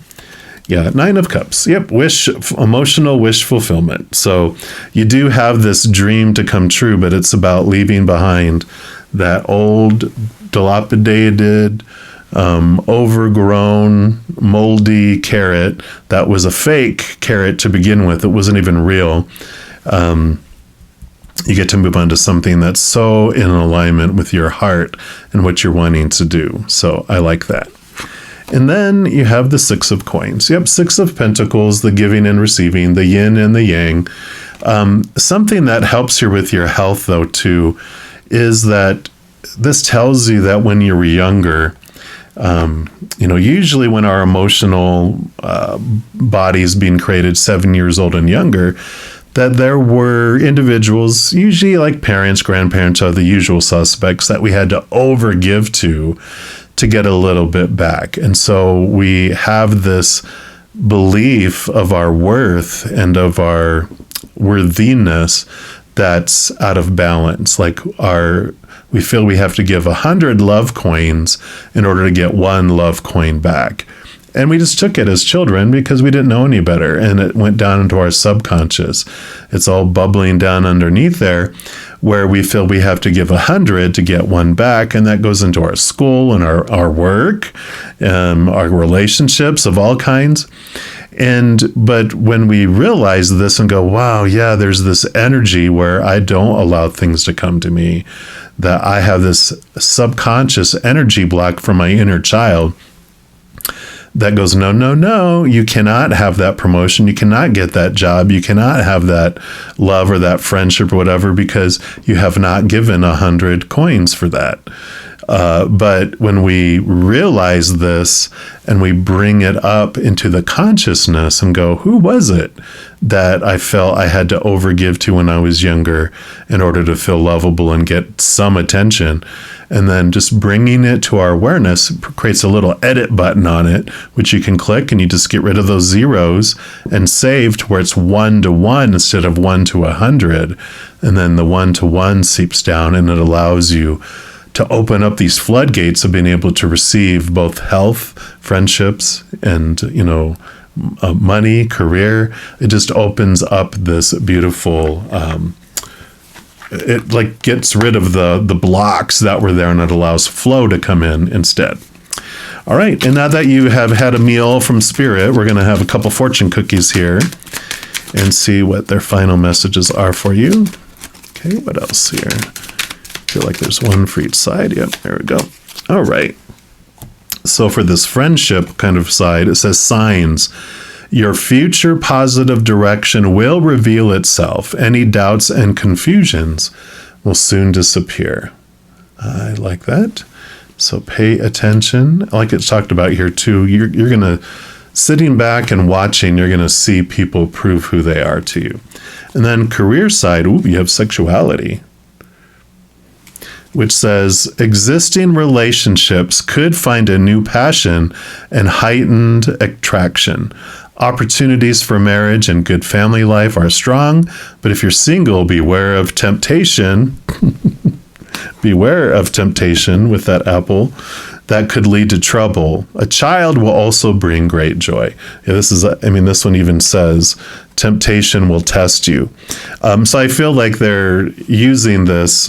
Yeah, 9 of Cups. Yep, emotional wish fulfillment. So you do have this dream to come true, but it's about leaving behind that old, dilapidated, overgrown, moldy carrot that was a fake carrot to begin with. It wasn't even real. You get to move on to something that's so in alignment with your heart and what you're wanting to do. So I like that. And then you have the 6 of Coins. Yep, 6 of Pentacles, the giving and receiving, the yin and the yang. Something that helps here with your health, though, too, is that this tells you that when you were younger, usually when our emotional body's being created 7 years old and younger, that there were individuals, usually like parents, grandparents are the usual suspects, that we had to overgive to get a little bit back. And so we have this belief of our worth and of our worthiness that's out of balance. Like we feel we have to give 100 love coins in order to get 1 love coin back. And we just took it as children because we didn't know any better. And it went down into our subconscious. It's all bubbling down underneath there, where we feel we have to give 100 to get 1 back. And that goes into our school and our work, our relationships of all kinds. But when we realize this and go, wow, yeah, there's this energy where I don't allow things to come to me, that I have this subconscious energy block from my inner child that goes, no, no, no, you cannot have that promotion. You cannot get that job. You cannot have that love or that friendship or whatever, because you have not given 100 coins for that. But when we realize this and we bring it up into the consciousness and go, who was it that I felt I had to overgive to when I was younger in order to feel lovable and get some attention? And then just bringing it to our awareness creates a little edit button on it, which you can click, and you just get rid of those zeros and save to where it's 1 to 1 instead of 1 to 100. And then the 1 to 1 seeps down, and it allows you to open up these floodgates of being able to receive both health, friendships, and, money, career. It just opens up this beautiful, it like gets rid of the blocks that were there, and it allows flow to come in instead. All right. And now that you have had a meal from Spirit, we're going to have a couple fortune cookies here and see what their final messages are for you. Okay. What else here? I feel like there's one for each side. Yep, there we go. All right. So for this friendship kind of side, it says signs. Your future positive direction will reveal itself. Any doubts and confusions will soon disappear. I like that. So pay attention. Like it's talked about here too, you're going to sitting back and watching, you're going to see people prove who they are to you. And then career side, you have sexuality, which says existing relationships could find a new passion and heightened attraction. Opportunities for marriage and good family life are strong, but if you're single, beware of temptation. Beware of temptation with that apple. That could lead to trouble. A child will also bring great joy. Yeah, this one even says, temptation will test you. So I feel like they're using this,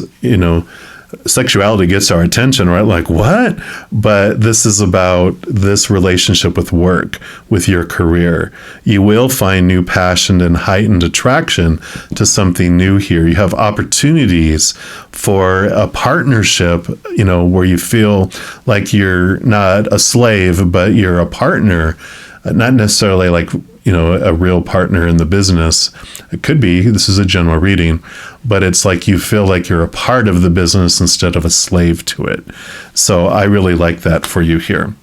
sexuality gets our attention, right? Like, what? But this is about this relationship with work, with your career. You will find new passion and heightened attraction to something new here. You have opportunities for a partnership, where you feel like you're not a slave, but you're a partner, not necessarily like, a real partner in the business. It could be, this is a general reading, but it's like you feel like you're a part of the business instead of a slave to it. So I really like that for you here.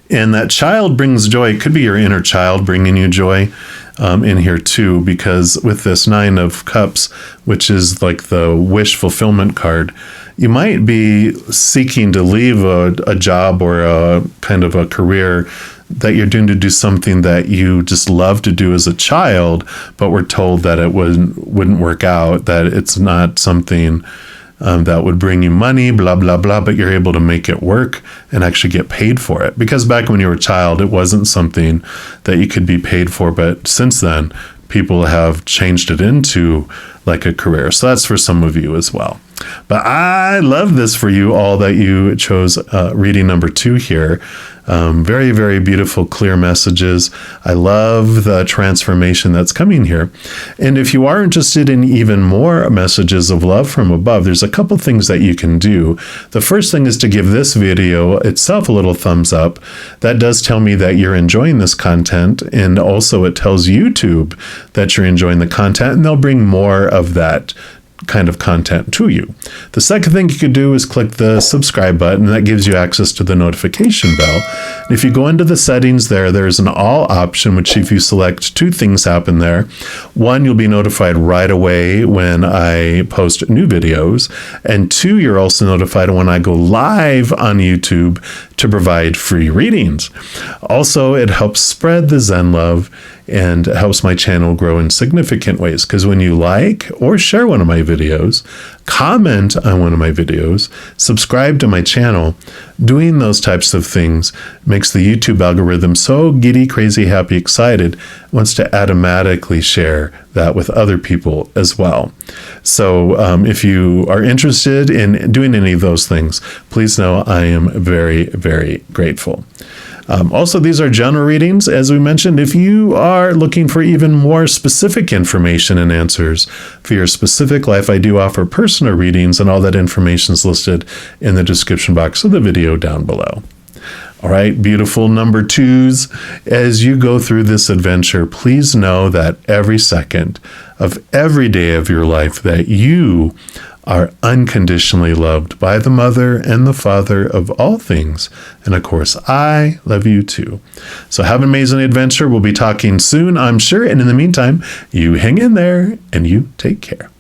And that child brings joy. It could be your inner child bringing you joy in here too, because with this 9 of Cups, which is like the wish fulfillment card, you might be seeking to leave a job or a kind of a career that you're doing to do something that you just love to do as a child, but we're told that it wouldn't work out, that it's not something that would bring you money, blah, blah, blah, but you're able to make it work and actually get paid for it. Because back when you were a child, it wasn't something that you could be paid for, but since then, people have changed it into like a career. So that's for some of you as well. But I love this for you all that you chose reading number 2 here. Very, very beautiful, clear messages. I love the transformation that's coming here. And if you are interested in even more messages of love from above, there's a couple things that you can do. The first thing is to give this video itself a little thumbs up. That does tell me that you're enjoying this content. And also it tells YouTube that you're enjoying the content, and they'll bring more of that kind of content to you. The second thing you could do is click the subscribe button. That gives you access to the notification bell. And if you go into the settings there's an all option, which if you select, 2 things happen there. 1, you'll be notified right away when I post new videos. And 2, you're also notified when I go live on YouTube to provide free readings. Also, it helps spread the Zen love and it helps my channel grow in significant ways, because when you like or share one of my videos, comment on one of my videos, subscribe to my channel, doing those types of things makes the YouTube algorithm so giddy, crazy, happy, excited, wants to automatically share that with other people as well. So if you are interested in doing any of those things, please know I am very, very grateful. Also, these are general readings. As we mentioned, if you are looking for even more specific information and answers for your specific life, I do offer personal readings, and all that information is listed in the description box of the video down below. All right, beautiful number 2s. As you go through this adventure, please know that every second of every day of your life that you are unconditionally loved by the Mother and the Father of all things. And of course, I love you too. So have an amazing adventure. We'll be talking soon, I'm sure. And in the meantime, you hang in there and you take care.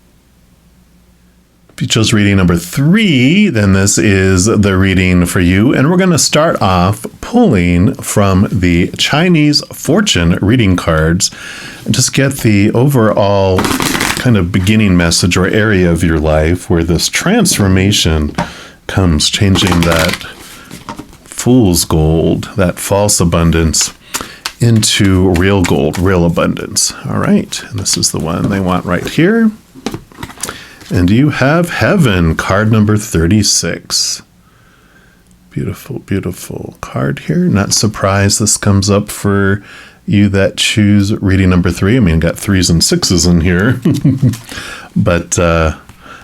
If you chose reading number 3, then this is the reading for you. And we're going to start off pulling from the Chinese fortune reading cards and just get the overall kind of beginning message or area of your life where this transformation comes, changing that fool's gold, that false abundance, into real gold, real abundance. All right, and this is the one they want right here. And you have Heaven, card number 36. Beautiful, beautiful card here. Not surprised this comes up for you that choose reading number 3. I mean, got 3s and 6s in here. But I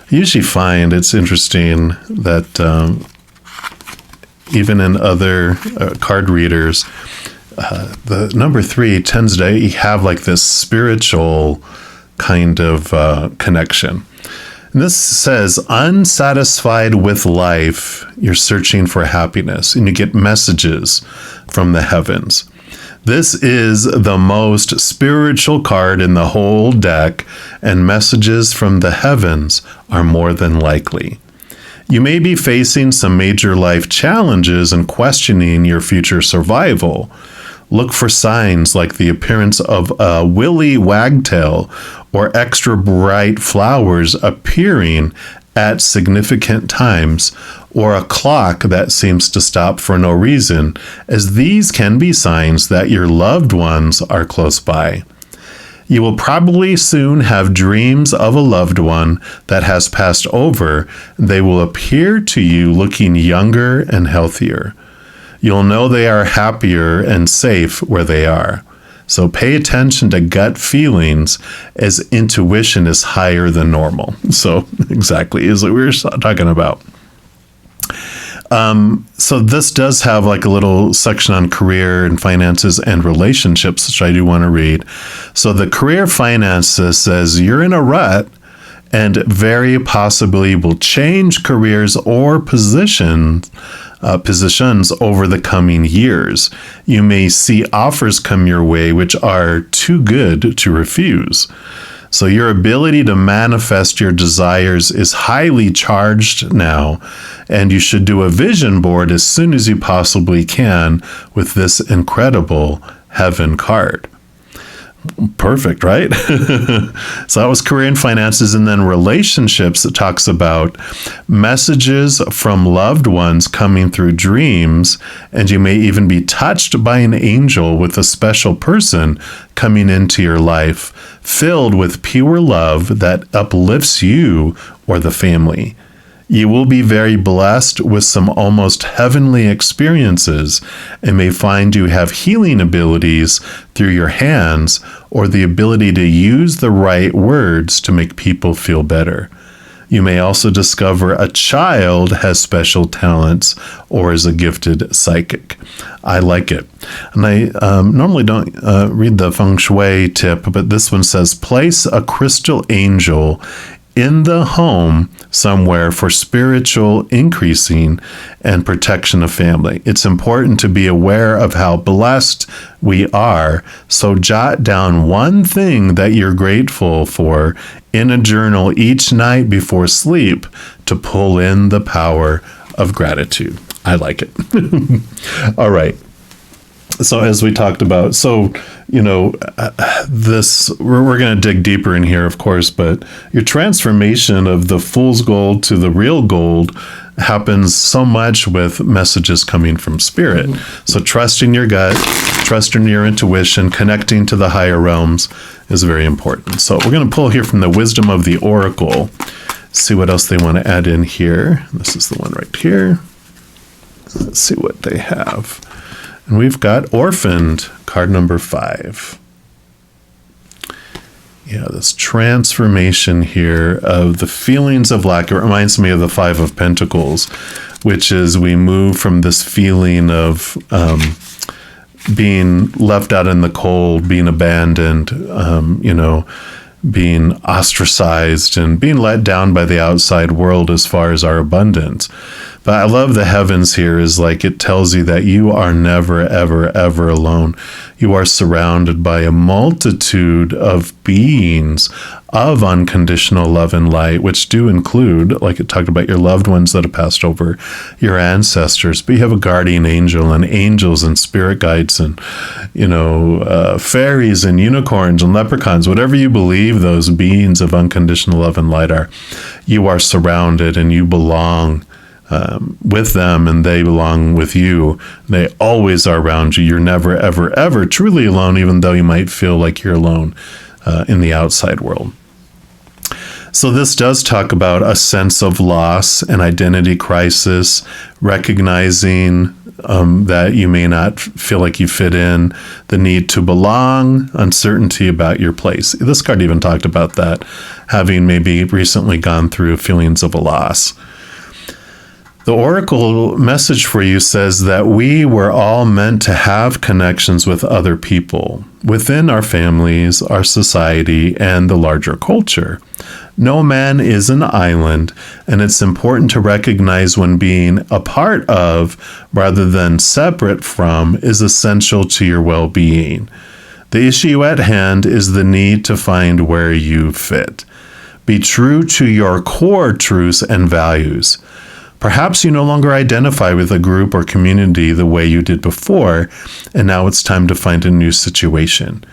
usually find it's interesting that even in other card readers, the number 3 tends to have like this spiritual kind of connection. And this says, unsatisfied with life, you're searching for happiness, and you get messages from the heavens. This is the most spiritual card in the whole deck, and messages from the heavens are more than likely. You may be facing some major life challenges and questioning your future survival. Look for signs like the appearance of a willy wagtail or extra bright flowers appearing at significant times, or a clock that seems to stop for no reason, as these can be signs that your loved ones are close by. You will probably soon have dreams of a loved one that has passed over. They will appear to you looking younger and healthier. You'll know they are happier and safe where they are. So pay attention to gut feelings, as intuition is higher than normal. So exactly is what we were talking about. So this does have like a little section on career and finances and relationships, which I do want to read. So the career finances says you're in a rut and very possibly will change careers or positions over the coming years. You may see offers come your way which are too good to refuse. So your ability to manifest your desires is highly charged now, and you should do a vision board as soon as you possibly can with this incredible heaven card. Perfect, right? So that was career and finances. And then relationships, it talks about messages from loved ones coming through dreams, and you may even be touched by an angel with a special person coming into your life, filled with pure love that uplifts you or the family. You will be very blessed with some almost heavenly experiences, and may find you have healing abilities through your hands, or the ability to use the right words to make people feel better. You may also discover a child has special talents or is a gifted psychic. I like it. And I normally don't read the feng shui tip, but this one says, place a crystal angel in the home somewhere for spiritual increasing and protection of family. It's important to be aware of how blessed we are, so jot down one thing that you're grateful for in a journal each night before sleep to pull in the power of gratitude. I like it. All right. So as we talked about, this, we're going to dig deeper in here, of course, but your transformation of the fool's gold to the real gold happens so much with messages coming from spirit. So trusting your gut, trusting your intuition, connecting to the higher realms is very important. So we're going to pull here from the Wisdom of the Oracle, see what else they want to add in here. This is the one right here. Let's see what they have. And we've got Orphaned, card number 5. Yeah, this transformation here of the feelings of lack. It reminds me of the 5 of Pentacles, which is we move from this feeling of being left out in the cold, being abandoned, being ostracized and being let down by the outside world as far as our abundance. But I love the heavens here is like it tells you that you are never, ever, ever alone. You are surrounded by a multitude of beings of unconditional love and light, which do include, like it talked about, your loved ones that have passed over, your ancestors, but you have a guardian angel and angels and spirit guides and, fairies and unicorns and leprechauns, whatever you believe those beings of unconditional love and light are, you are surrounded and you belong with them, and they belong with you. They always are around you. You're never, ever, ever truly alone, even though you might feel like you're alone in the outside world. So this does talk about a sense of loss, an identity crisis, recognizing that you may not feel like you fit in, the need to belong, uncertainty about your place. This card even talked about that, having maybe recently gone through feelings of a loss. The oracle message for you says that we were all meant to have connections with other people within our families, our society, and the larger culture. No man is an island, and it's important to recognize when being a part of, rather than separate from, is essential to your well-being. The issue at hand is the need to find where you fit. Be true to your core truths and values. Perhaps you no longer identify with a group or community the way you did before, and now it's time to find a new situation.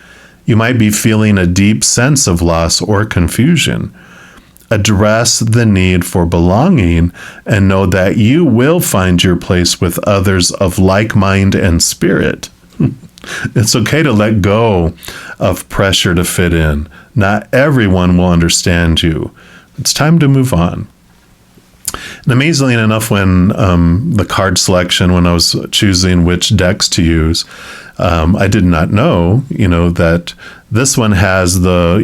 You might be feeling a deep sense of loss or confusion. Address the need for belonging and know that you will find your place with others of like mind and spirit. It's okay to let go of pressure to fit in. Not everyone will understand you. It's time to move on. And amazingly enough, when the card selection, when I was choosing which decks to use, I did not know, that this one has the,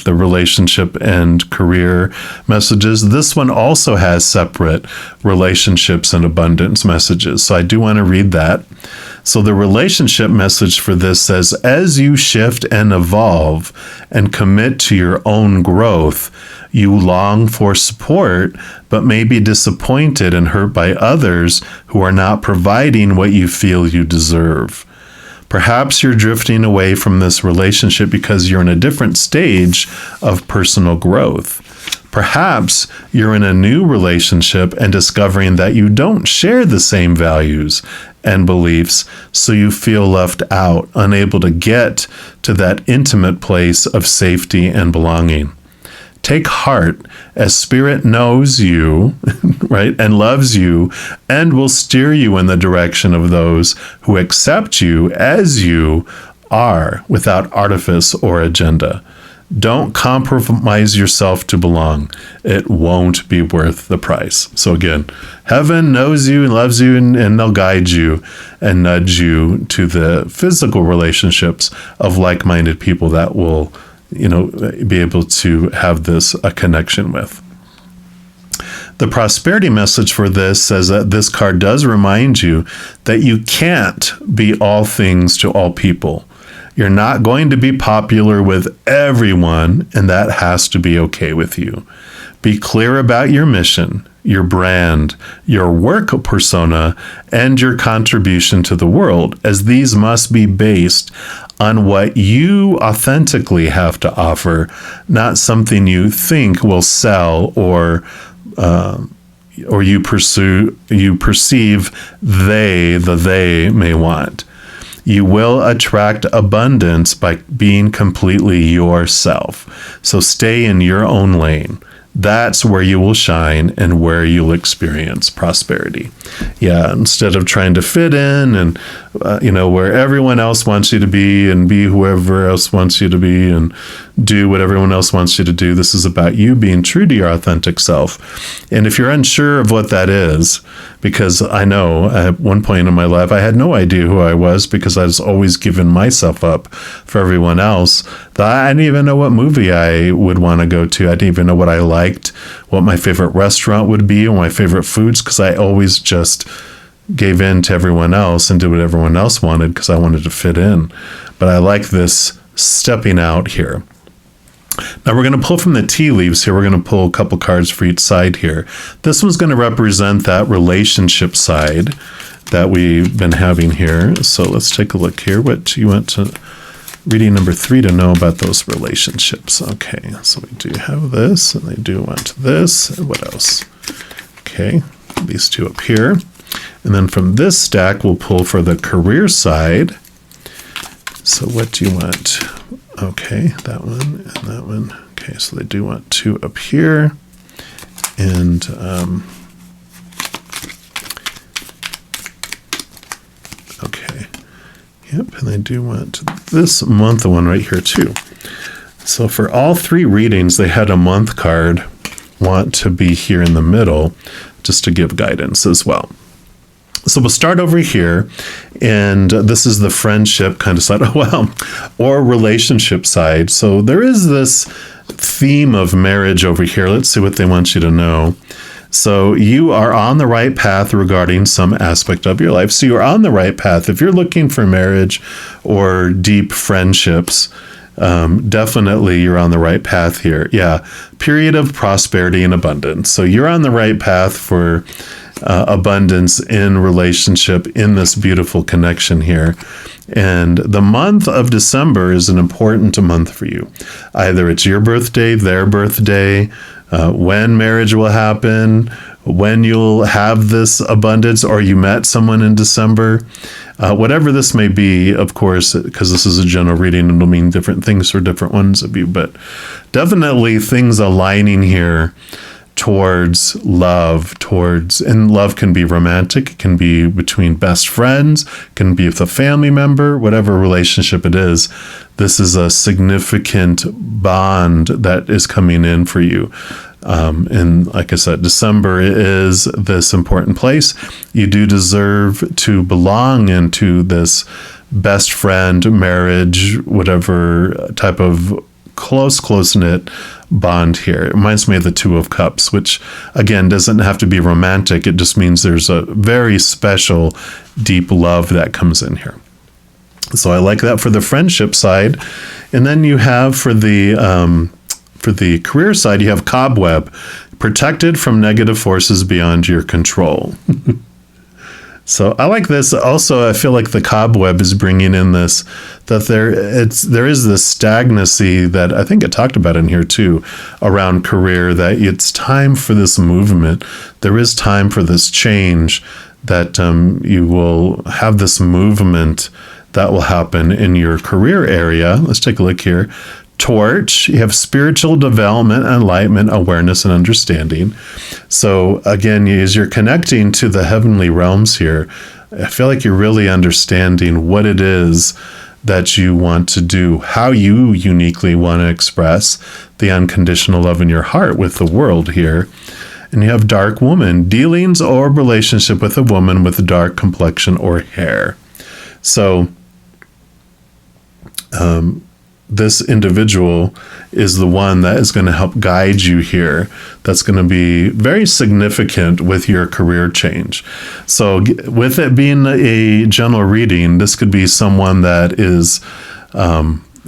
the relationship and career messages. This one also has separate relationships and abundance messages. So I do want to read that. So the relationship message for this says, as you shift and evolve and commit to your own growth, you long for support, but may be disappointed and hurt by others who are not providing what you feel you deserve. Perhaps you're drifting away from this relationship because you're in a different stage of personal growth. Perhaps you're in a new relationship and discovering that you don't share the same values and beliefs, so you feel left out, unable to get to that intimate place of safety and belonging. Take heart, as Spirit knows you, right, and loves you, and will steer you in the direction of those who accept you as you are, without artifice or agenda. Don't compromise yourself to belong. It won't be worth the price. So again, heaven knows you and loves you, and they'll guide you and nudge you to the physical relationships of like-minded people that will, be able to have a connection with. The prosperity message for this says that this card does remind you that you can't be all things to all people. You're not going to be popular with everyone, and that has to be okay with you. Be clear about your mission, your brand, your work persona, and your contribution to the world, as these must be based on what you authentically have to offer, not something you think will sell or you perceive they may want. You will attract abundance by being completely yourself. So stay in your own lane. That's where you will shine and where you'll experience prosperity. Yeah, instead of trying to fit in and, where everyone else wants you to be and be whoever else wants you to be and do what everyone else wants you to do. This is about you being true to your authentic self. And if you're unsure of what that is, because I know at one point in my life, I had no idea who I was because I was always giving myself up for everyone else. I didn't even know what movie I would want to go to. I didn't even know what I liked, what my favorite restaurant would be, or my favorite foods, because I always just gave in to everyone else and did what everyone else wanted because I wanted to fit in. But I like this stepping out here. Now we're going to pull from the tea leaves here. We're going to pull a couple cards for each side here. This one's going to represent that relationship side that we've been having here. So let's take a look here. What you want to reading number 3 to know about those relationships. Okay, so we do have this, and they do want this. And what else? Okay, these two up here. And then from this stack, we'll pull for the career side. So what do you want? Okay, that one and that one. Okay, so they do want 2 up here. And okay. Yep, and they do want this month one right here too. So for all 3 readings, they had a month card want to be here in the middle just to give guidance as well. So we'll start over here, and this is the friendship kind of side, or relationship side. So there is this theme of marriage over here. Let's see what they want you to know. So you are on the right path regarding some aspect of your life. So you're on the right path. If you're looking for marriage or deep friendships, definitely you're on the right path here. Yeah. Period of prosperity and abundance. So you're on the right path for abundance in relationship in this beautiful connection here. And the month of December is an important month for you. Either it's your birthday, their birthday, when marriage will happen, when you'll have this abundance, or you met someone in December. Whatever this may be, of course, because this is a general reading, it'll mean different things for different ones of you, but definitely things aligning here towards love, and love can be romantic, it can be between best friends, it can be with a family member, whatever relationship it is. This is a significant bond that is coming in for you. And like I said, December is this important place. You do deserve to belong into this best friend, marriage, whatever type of close-knit bond here. It reminds me of the Two of Cups, which again doesn't have to be romantic. It just means there's a very special, deep love that comes in here. So I like that for the friendship side. And then you have for the career side, you have cobweb, protected from negative forces beyond your control. So I like this. Also, I feel like the cobweb is bringing in this, that there is this stagnancy that I think it talked about in here too, around career, that it's time for this movement. There is time for this change, that you will have this movement that will happen in your career area. Let's take a look here. Torch, you have spiritual development, enlightenment, awareness, and understanding. So again, as you're connecting to the heavenly realms here, I feel like you're really understanding what it is that you want to do, how you uniquely want to express the unconditional love in your heart with the world here. And you have dark woman, dealings or relationship with a woman with a dark complexion or hair. So, this individual is the one that is going to help guide you here. That's going to be very significant with your career change. So with it being a general reading, this could be someone that is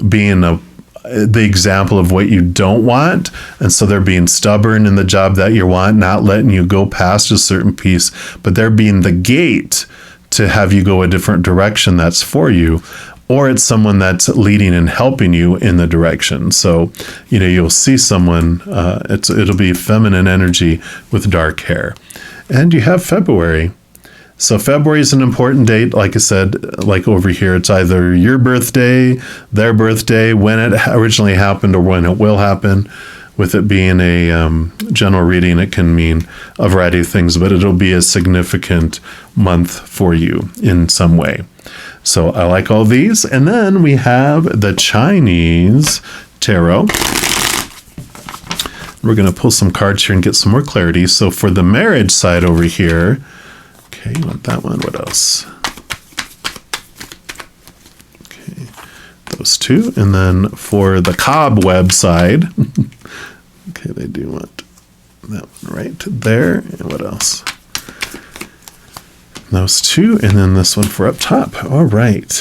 being the example of what you don't want. And so they're being stubborn in the job that you want, not letting you go past a certain piece, but they're being the gate to have you go a different direction that's for you. Or it's someone that's leading and helping you in the direction. So, you'll see someone, it'll be feminine energy with dark hair. And you have February. So February is an important date. Like I said, like over here, it's either your birthday, their birthday, when it originally happened, or when it will happen. With it being a general reading, it can mean a variety of things, but it'll be a significant month for you in some way. So I like all these. And then we have the Chinese Tarot. We're going to pull some cards here and get some more clarity. So for the marriage side over here, okay, you want that one? What else? Okay, those two. And then for the cobweb side, okay, they do want that one right there. And what else? Those two, and then this one for up top. All right.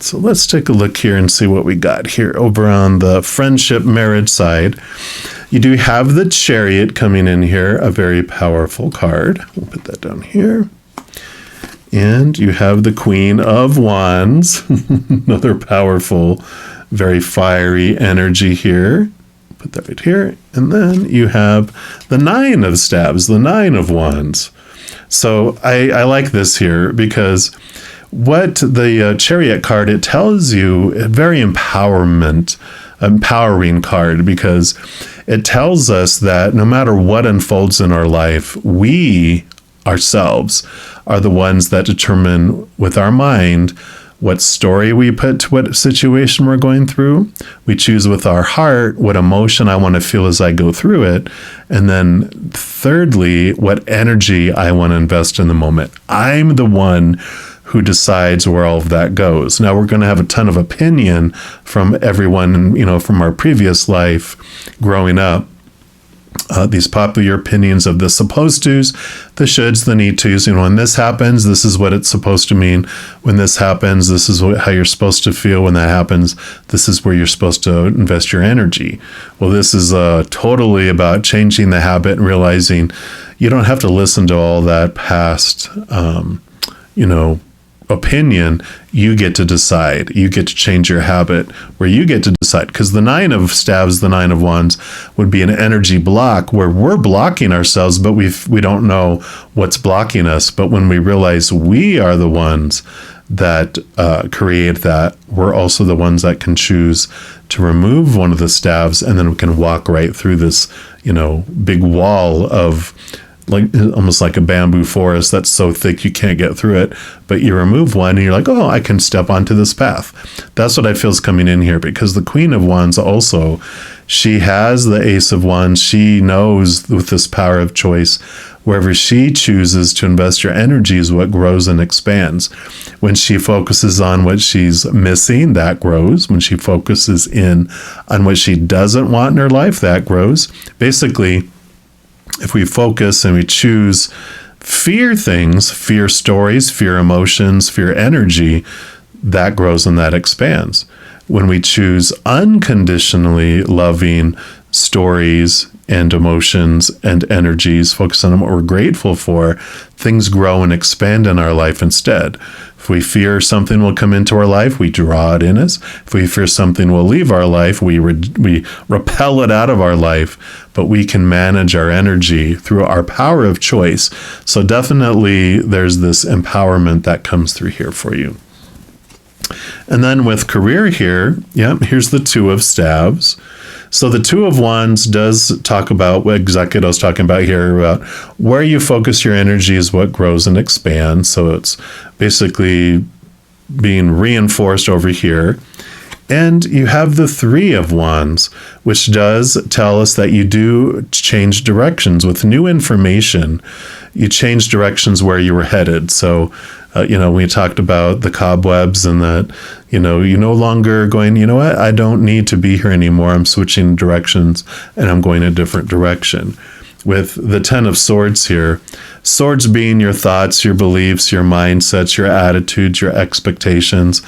So let's take a look here and see what we got here over on the friendship marriage side. You do have the Chariot coming in here, a very powerful card. We'll put that down here. And you have the Queen of Wands, another powerful, very fiery energy here. Put that right here. And then you have the Nine of Staves, the Nine of Wands. So I like this here because what the Chariot card, it tells you a very empowering card, because it tells us that no matter what unfolds in our life, we ourselves are the ones that determine with our mind what story we put to what situation we're going through. We choose with our heart what emotion I want to feel as I go through it. And then thirdly, what energy I want to invest in the moment. I'm the one who decides where all of that goes. Now, we're going to have a ton of opinion from everyone, from our previous life growing up, these popular opinions of the supposed tos, the shoulds, the need tos. When this happens, this is what it's supposed to mean. When this happens, this is how you're supposed to feel. When that happens, this is where you're supposed to invest your energy. Well, this is totally about changing the habit and realizing you don't have to listen to all that past, opinion. You get to decide. You get to change your habit where you get to decide, because the 9 of staves, the 9 of wands, would be an energy block where we're blocking ourselves, but we don't know what's blocking us. But when we realize we are the ones that create that, we're also the ones that can choose to remove one of the staves, and then we can walk right through this, big wall of almost like a bamboo forest that's so thick you can't get through it, but you remove one and you're like, oh, I can step onto this path. That's what I feel is coming in here, because the Queen of Wands also, she has the Ace of Wands. She knows with this power of choice, wherever she chooses to invest her energy is what grows and expands. When she focuses on what she's missing, that grows. When she focuses in on what she doesn't want in her life, that grows. Basically, if we focus and we choose fear things, fear stories, fear emotions, fear energy, that grows and that expands. When we choose unconditionally loving stories and emotions and energies, focus on what we're grateful for, things grow and expand in our life instead. If we fear something will come into our life, we draw it in us. If we fear something will leave our life, we repel it out of our life, but we can manage our energy through our power of choice. So definitely there's this empowerment that comes through here for you. And then with career here, here's the 2 of staves. So the 2 of wands does talk about what exactly I was talking about here, about where you focus your energy is what grows and expands. So it's basically being reinforced over here. And you have the 3 of wands, which does tell us that you do change directions with new information. You change directions where you were headed. So, we talked about the cobwebs and that, you're no longer going, what, I don't need to be here anymore. I'm switching directions and I'm going a different direction. With the 10 of swords here, swords being your thoughts, your beliefs, your mindsets, your attitudes, your expectations,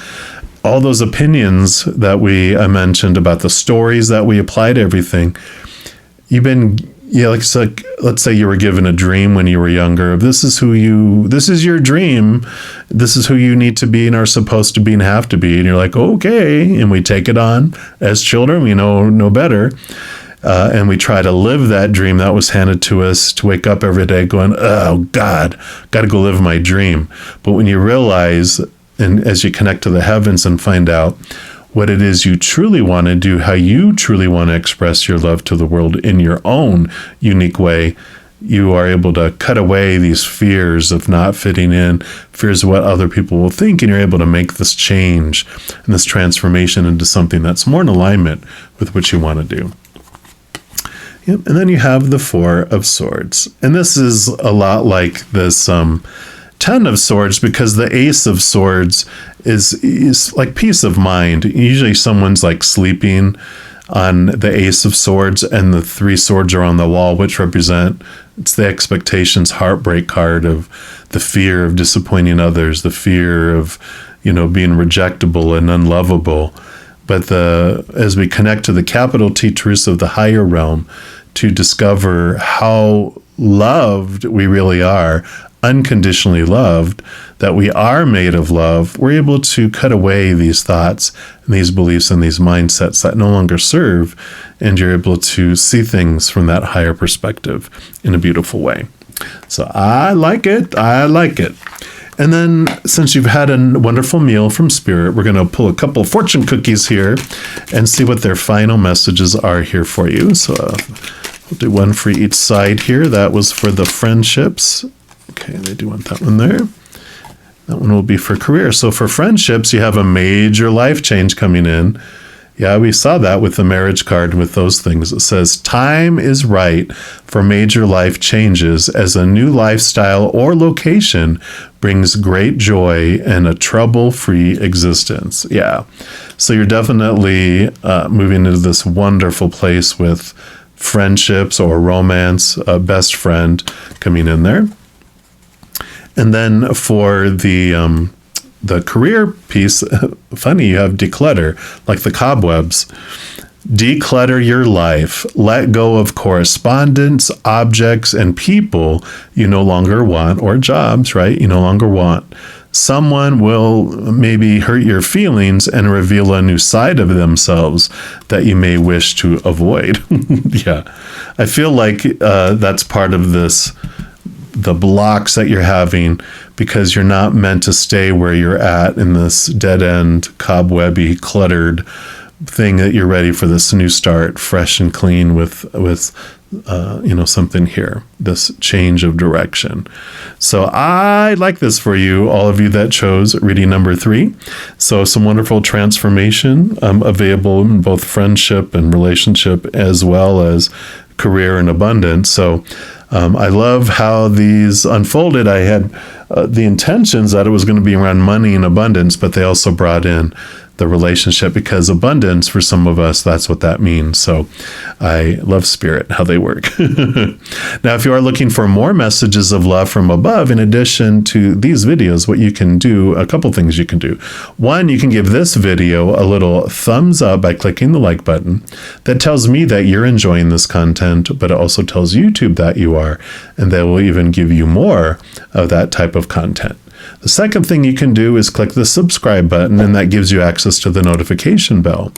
all those opinions that I mentioned about the stories that we apply to everything. You've been, let's say you were given a dream when you were younger. This is your dream. This is who you need to be and are supposed to be and have to be. And you're like, okay. And we take it on as children. We know no better. And we try to live that dream that was handed to us, to wake up every day going, oh God, got to go live my dream. But when you realize, and as you connect to the heavens and find out what it is you truly want to do, how you truly want to express your love to the world in your own unique way, you are able to cut away these fears of not fitting in, fears of what other people will think, and you're able to make this change and this transformation into something that's more in alignment with what you want to do. Yep. And then you have the 4 of swords. And this is a lot like this 10 of swords, because the Ace of swords is like peace of mind. Usually someone's like sleeping on the Ace of swords and the 3 swords are on the wall, which represent, it's the expectations heartbreak card of the fear of disappointing others, the fear of, being rejectable and unlovable. But as we connect to the capital T truths of the higher realm to discover how loved we really are, unconditionally loved, that we are made of love, we're able to cut away these thoughts and these beliefs and these mindsets that no longer serve, and you're able to see things from that higher perspective in a beautiful way. So I like it. And then, since you've had a wonderful meal from Spirit, we're going to pull a couple of fortune cookies here and see what their final messages are here for you. So we'll do one for each side here. That was for the friendships. Okay, they do want that one there. That one will be for career. So for friendships, you have a major life change coming in. Yeah, we saw that with the marriage card and with those things. It says, time is right for major life changes as a new lifestyle or location brings great joy and a trouble-free existence. Yeah, so you're definitely moving into this wonderful place with friendships or romance, a best friend coming in there. And then for the career piece, funny, you have declutter, like the cobwebs. Declutter your life. Let go of correspondence, objects, and people you no longer want, or jobs, right? You no longer want. Someone will maybe hurt your feelings and reveal a new side of themselves that you may wish to avoid. Yeah, I feel like that's part of this, the blocks that you're having, because you're not meant to stay where you're at in this dead end, cobwebby, cluttered thing, that you're ready for this new start, fresh and clean with something here, this change of direction. So I like this for you, all of you that chose reading number 3. So some wonderful transformation available in both friendship and relationship, as well as career and abundance. So I love how these unfolded. I had the intentions that it was going to be around money and abundance, but they also brought in the relationship, because abundance for some of us, that's what that means. So I love spirit, how they work. Now, if you are looking for more messages of love from above, in addition to these videos, what you can do, a couple things you can do. One, you can give this video a little thumbs up by clicking the like button. That tells me that you're enjoying this content, but it also tells YouTube that you are, and they will even give you more of that type of content. The second thing you can do is click the subscribe button, and that gives you access to the notification bell.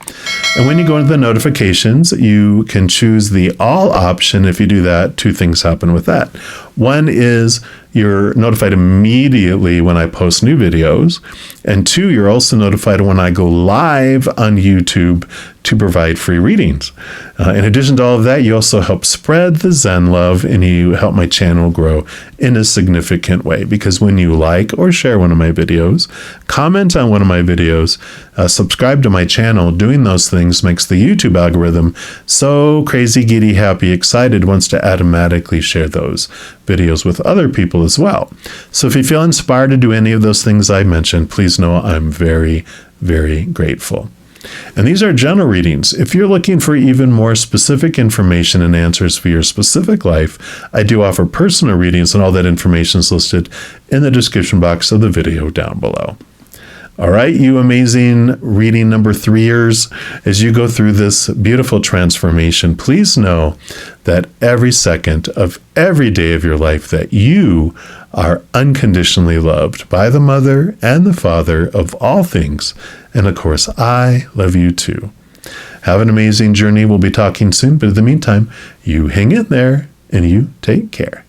And when you go into the notifications, you can choose the all option. If you do that, 2 things happen with that. One is you're notified immediately when I post new videos. And 2, you're also notified when I go live on YouTube to provide free readings. In addition to all of that, you also help spread the Zen love, and you help my channel grow in a significant way. Because when you like or share one of my videos, comment on one of my videos, subscribe to my channel, doing those things makes the YouTube algorithm so crazy, giddy, happy, excited, wants to automatically share those videos with other people as well. So if you feel inspired to do any of those things I mentioned, please know I'm very, very grateful. And these are general readings. If you're looking for even more specific information and answers for your specific life, I do offer personal readings, and all that information is listed in the description box of the video down below. All right, you amazing reading number 3ers, as you go through this beautiful transformation, please know that every second of every day of your life that you are unconditionally loved by the Mother and the Father of all things. And of course, I love you too. Have an amazing journey. We'll be talking soon, but in the meantime, you hang in there and you take care.